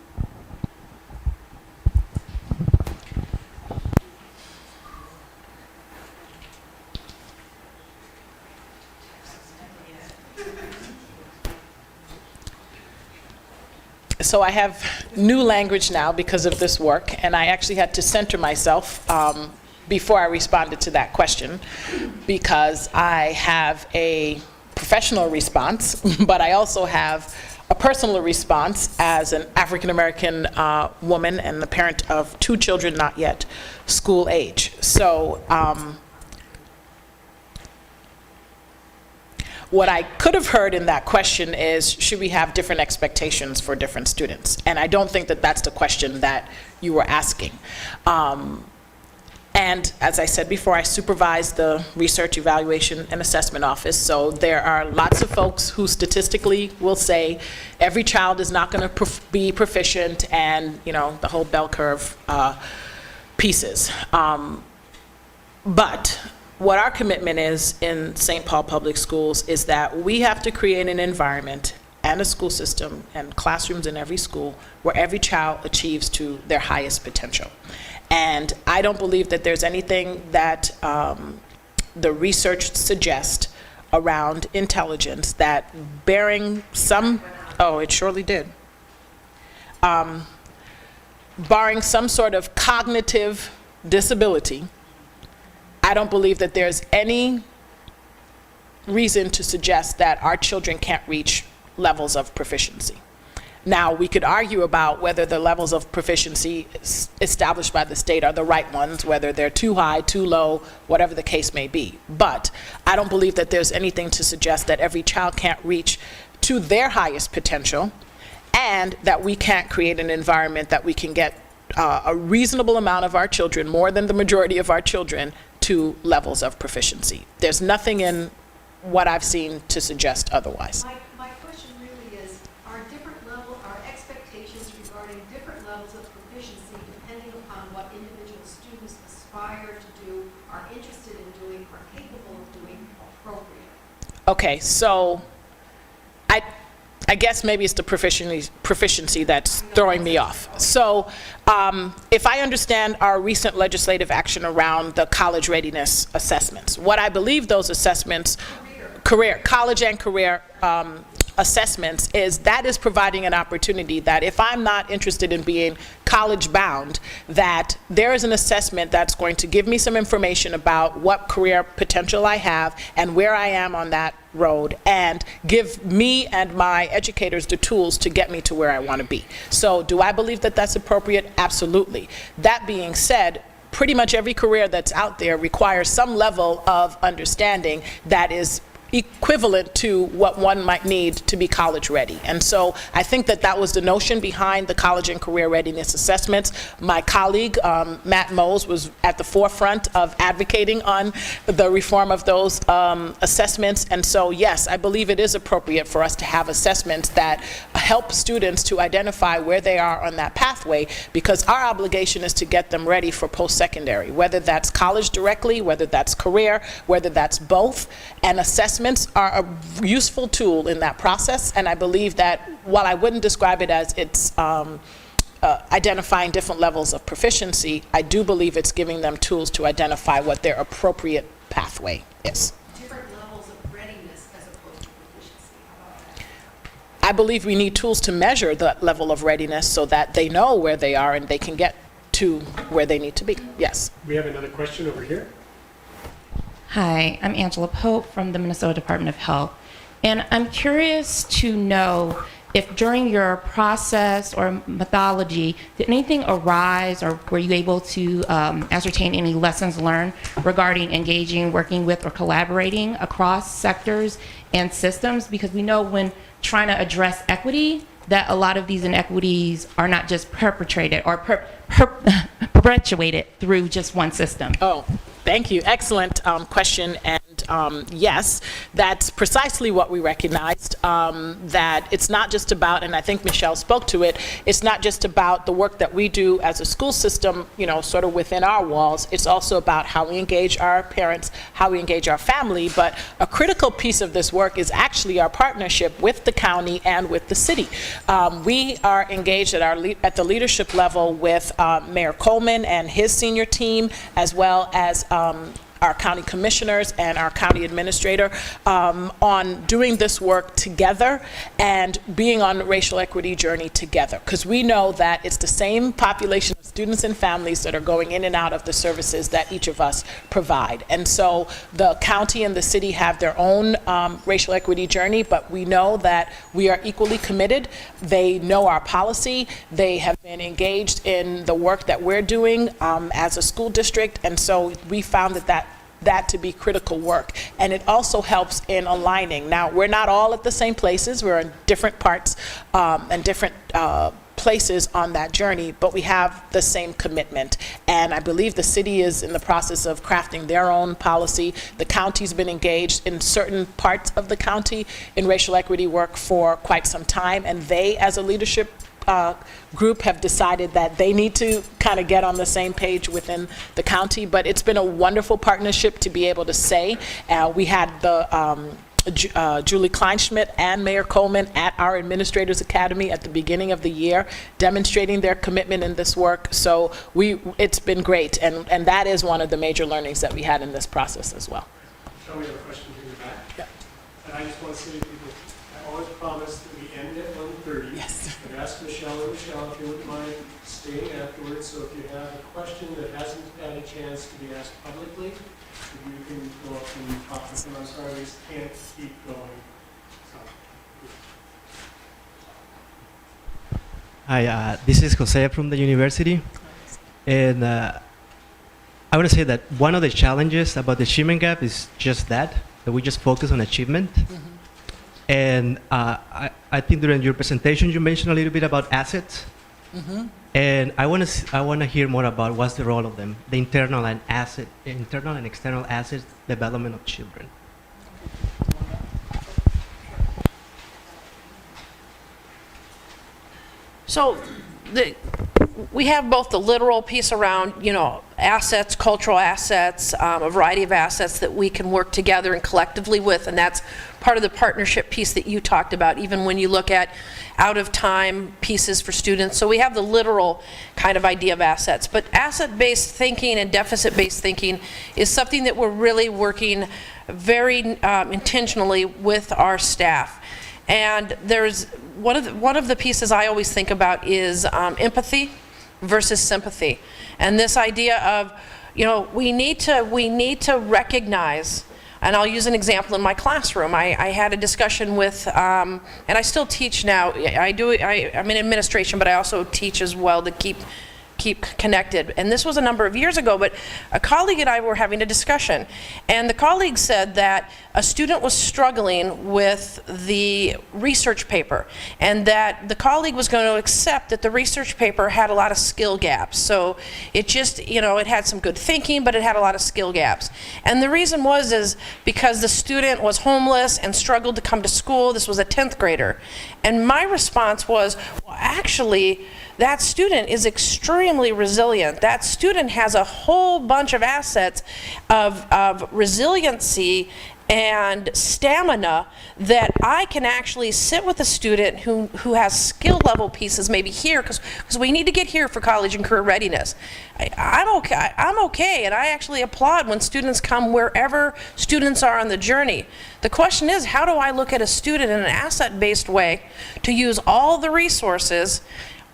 So I have new language now because of this work, and I actually had to center myself before I responded to that question, because I have a professional response, but I also have a personal response as an African American woman and the parent of 2 children not yet school age. So what I could have heard in that question is, should we have different expectations for different students? And I don't think that that's the question that you were asking. And as I said before, I supervise the Research, Evaluation, and Assessment Office. So there are lots of folks who statistically will say every child is not going to be proficient, and the whole bell curve pieces. But what our commitment is in St. Paul Public Schools is that we have to create an environment and a school system and classrooms in every school where every child achieves to their highest potential. And I don't believe that there's anything that the research suggests around intelligence that bearing some, oh, it surely did. Barring some sort of cognitive disability, I don't believe that there's any reason to suggest that our children can't reach levels of proficiency. Now, we could argue about whether the levels of proficiency established by the state are the right ones, whether they're too high, too low, whatever the case may be. But I don't believe that there's anything to suggest that every child can't reach to their highest potential, and that we can't create an environment that we can get a reasonable amount of our children, more than the majority of our children, to levels of proficiency. There's nothing in what I've seen to suggest otherwise. My question really is, are expectations regarding different levels of proficiency depending upon what individual students aspire to do, are interested in doing, are capable of doing, appropriate? Okay, so I guess maybe it's the proficiency that's throwing me off. So if I understand our recent legislative action around the college readiness assessments, what I believe those assessments, college and career assessments, is that is providing an opportunity that if I'm not interested in being college bound, that there is an assessment that's going to give me some information about what career potential I have and where I am on that road, and give me and my educators the tools to get me to where I want to be. So do I believe that that's appropriate? Absolutely. That being said, pretty much every career that's out there requires some level of understanding that is equivalent to what one might need to be college ready. And so I think that that was the notion behind the college and career readiness assessments. My colleague, Matt Mose, was at the forefront of advocating on the reform of those assessments. And so, yes, I believe it is appropriate for us to have assessments that help students to identify where they are on that pathway, because our obligation is to get them ready for post-secondary, whether that's college directly, whether that's career, whether that's both. And assessments are a useful tool in that process, and I believe that while I wouldn't describe it as it's identifying different levels of proficiency, I do believe it's giving them tools to identify what their appropriate pathway is. Different levels of readiness as opposed to proficiency. How about that? I believe we need tools to measure the level of readiness so that they know where they are and they can get to where they need to be. Yes. We have another question over here. Hi, I'm Angela Pope from the Minnesota Department of Health, and I'm curious to know if during your process or methodology, did anything arise, or were you able to ascertain any lessons learned regarding engaging, working with, or collaborating across sectors and systems? Because we know when trying to address equity, that a lot of these inequities are not just perpetrated or perpetuated through just one system. Oh, thank you. Excellent question. And yes, that's precisely what we recognized, that it's not just about, and I think Michelle spoke to it, it's not just about the work that we do as a school system, you know, sort of within our walls. It's also about how we engage our parents, how we engage our family. But a critical piece of this work is actually our partnership with the county and with the city. We are engaged at the leadership level with Mayor Coleman and his senior team, as well as our county commissioners and our county administrator on doing this work together and being on the racial equity journey together. Because we know that it's the same population of students and families that are going in and out of the services that each of us provide. And so the county and the city have their own racial equity journey, but we know that we are equally committed. They know our policy. They have been engaged in the work that we're doing as a school district. And so we found that to be critical work. And it also helps in aligning. Now, we're not all at the same places. We're in different parts and different places on that journey, but we have the same commitment. And I believe the city is in the process of crafting their own policy. The county's been engaged in certain parts of the county in racial equity work for quite some time, and they, as a leadership group, have decided that they need to kind of get on the same page within the county. But it's been a wonderful partnership to be able to say. We had the Julie Kleinschmidt and Mayor Coleman at our Administrators Academy at the beginning of the year, demonstrating their commitment in this work. So it's been great, and that is one of the major learnings that we had in this process as well. So we have a question here in the back. Yeah. And I just want to say to people, I always promise that we end at 1:30. Yes. I've asked Michelle if you wouldn't mind staying afterwards, so if you have a question that hasn't had a chance to be asked publicly, you can go up and talk to them. I'm sorry, we just can't keep going. So. Hi, this is Jose from the university, and I want to say that one of the challenges about the achievement gap is just that we just focus on achievement. Mm-hmm. And I think during your presentation you mentioned a little bit about assets, mm-hmm. And I want to hear more about what's the role of them, the internal and external asset development of children. So we have both the literal piece around, assets, cultural assets, a variety of assets that we can work together and collectively with, and that's part of the partnership piece that you talked about, even when you look at out-of-time pieces for students. So we have the literal kind of idea of assets, but asset-based thinking and deficit-based thinking is something that we're really working very intentionally with our staff. And there's one of the pieces I always think about is empathy versus sympathy, and this idea of, we need to recognize. And I'll use an example in my classroom. I had a discussion with, and I still teach now. I'm in administration, but I also teach as well to keep keep connected. And this was a number of years ago, but a colleague and I were having a discussion, and the colleague said that a student was struggling with the research paper, and that the colleague was going to accept that the research paper had a lot of skill gaps. So it just, you know, it had some good thinking, but it had a lot of skill gaps. And the reason is because the student was homeless and struggled to come to school. This was a 10th grader. And my response was, well, actually, that student is extremely resilient. That student has a whole bunch of assets of resiliency and stamina that I can actually sit with a student who has skill level pieces maybe here, because we need to get here for college and career readiness. I'm okay, and I actually applaud when students come wherever students are on the journey. The question is, how do I look at a student in an asset-based way to use all the resources,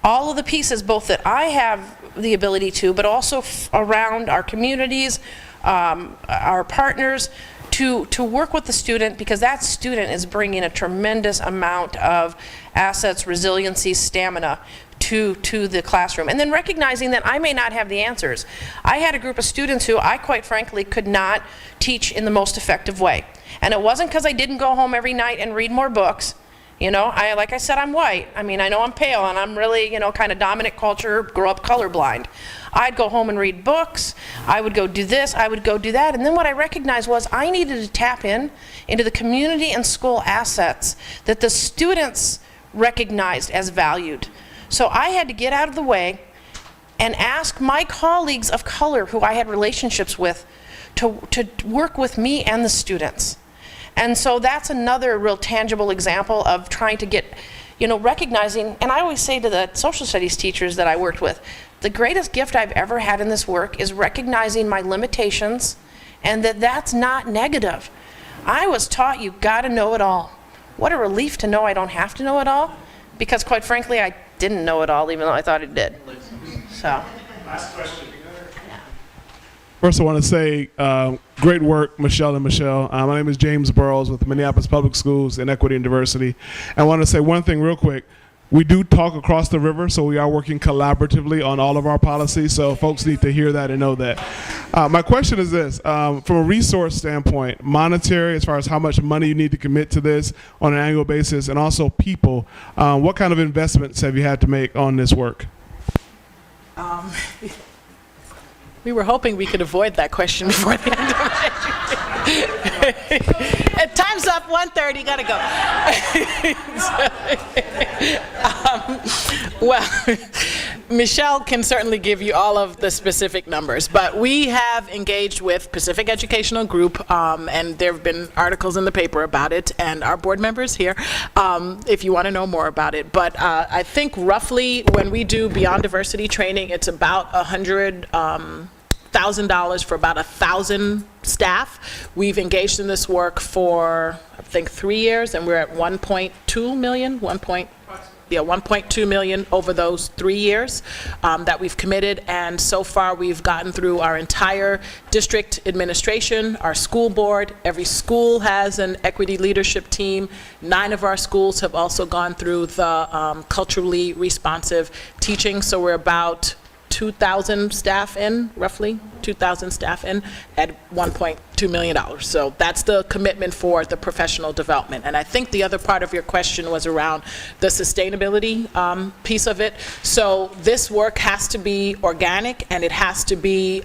all of the pieces, both that I have the ability to, but also around our communities, our partners, to work with the student, because that student is bringing a tremendous amount of assets, resiliency, stamina to the classroom. And then recognizing that I may not have the answers. I had a group of students who I quite frankly could not teach in the most effective way. And it wasn't because I didn't go home every night and read more books. You know, like I said, I'm white. I mean, I know I'm pale, and I'm really, you know, kind of dominant culture, grow up colorblind. I'd go home and read books. I would go do this. I would go do that. And then what I recognized was I needed to tap into the community and school assets that the students recognized as valued. So I had to get out of the way and ask my colleagues of color who I had relationships with to work with me and the students. And so that's another real tangible example of trying to get, you know, recognizing, and I always say to the social studies teachers that I worked with, the greatest gift I've ever had in this work is recognizing my limitations, and that's not negative. I was taught you gotta know it all. What a relief to know I don't have to know it all, because quite frankly, I didn't know it all, even though I thought I did. So. Last question. First, I want to say great work, Michelle and Michelle. My name is James Burrows with Minneapolis Public Schools in Equity and Diversity. I want to say one thing real quick. We do talk across the river, so we are working collaboratively on all of our policies, so folks need to hear that and know that. My question is this, from a resource standpoint, monetary, as far as how much money you need to commit to this on an annual basis, and also people, what kind of investments have you had to make on this work? We were hoping we could avoid that question before the end of it. Time's up, 1:30, gotta go. Well, Michelle can certainly give you all of the specific numbers, but we have engaged with Pacific Educational Group, and there have been articles in the paper about it, and our board members here, if you want to know more about it. But I think roughly when we do Beyond Diversity training, it's about $100,000 for about 1,000 staff. We've engaged in this work for, I think, 3 years, and we're at 1.2 million, 1.2 million over those 3 years that we've committed. And so far, we've gotten through our entire district administration, our school board. Every school has an equity leadership team. 9 of our schools have also gone through the culturally responsive teaching. So we're about 2,000 staff in, roughly 2,000 staff in at $1.2 million. So that's the commitment for the professional development. And I think the other part of your question was around the sustainability piece of it. So this work has to be organic, and it has to be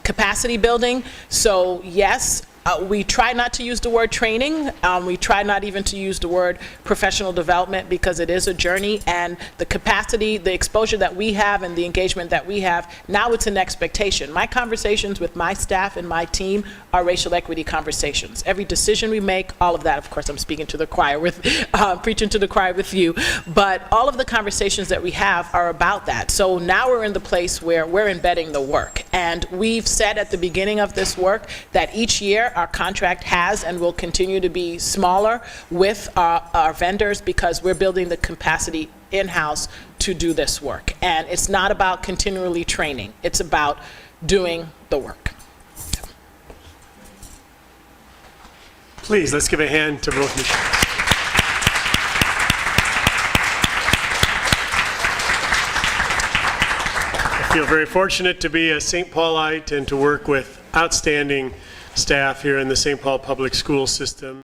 capacity building. So yes, we try not to use the word training. We try not even to use the word professional development, because it is a journey, and the capacity, the exposure that we have and the engagement that we have, now it's an expectation. My conversations with my staff and my team are racial equity conversations. Every decision we make, all of that, of course I'm speaking to the choir with, preaching to the choir with you, but all of the conversations that we have are about that. So now we're in the place where we're embedding the work. And we've said at the beginning of this work that each year our contract has and will continue to be smaller with our vendors, because we're building the capacity in-house to do this work. And it's not about continually training. It's about doing the work. Please, let's give a hand to both Michelle. feel very fortunate to be a St. Paulite and to work with outstanding staff here in the St. Paul Public School System.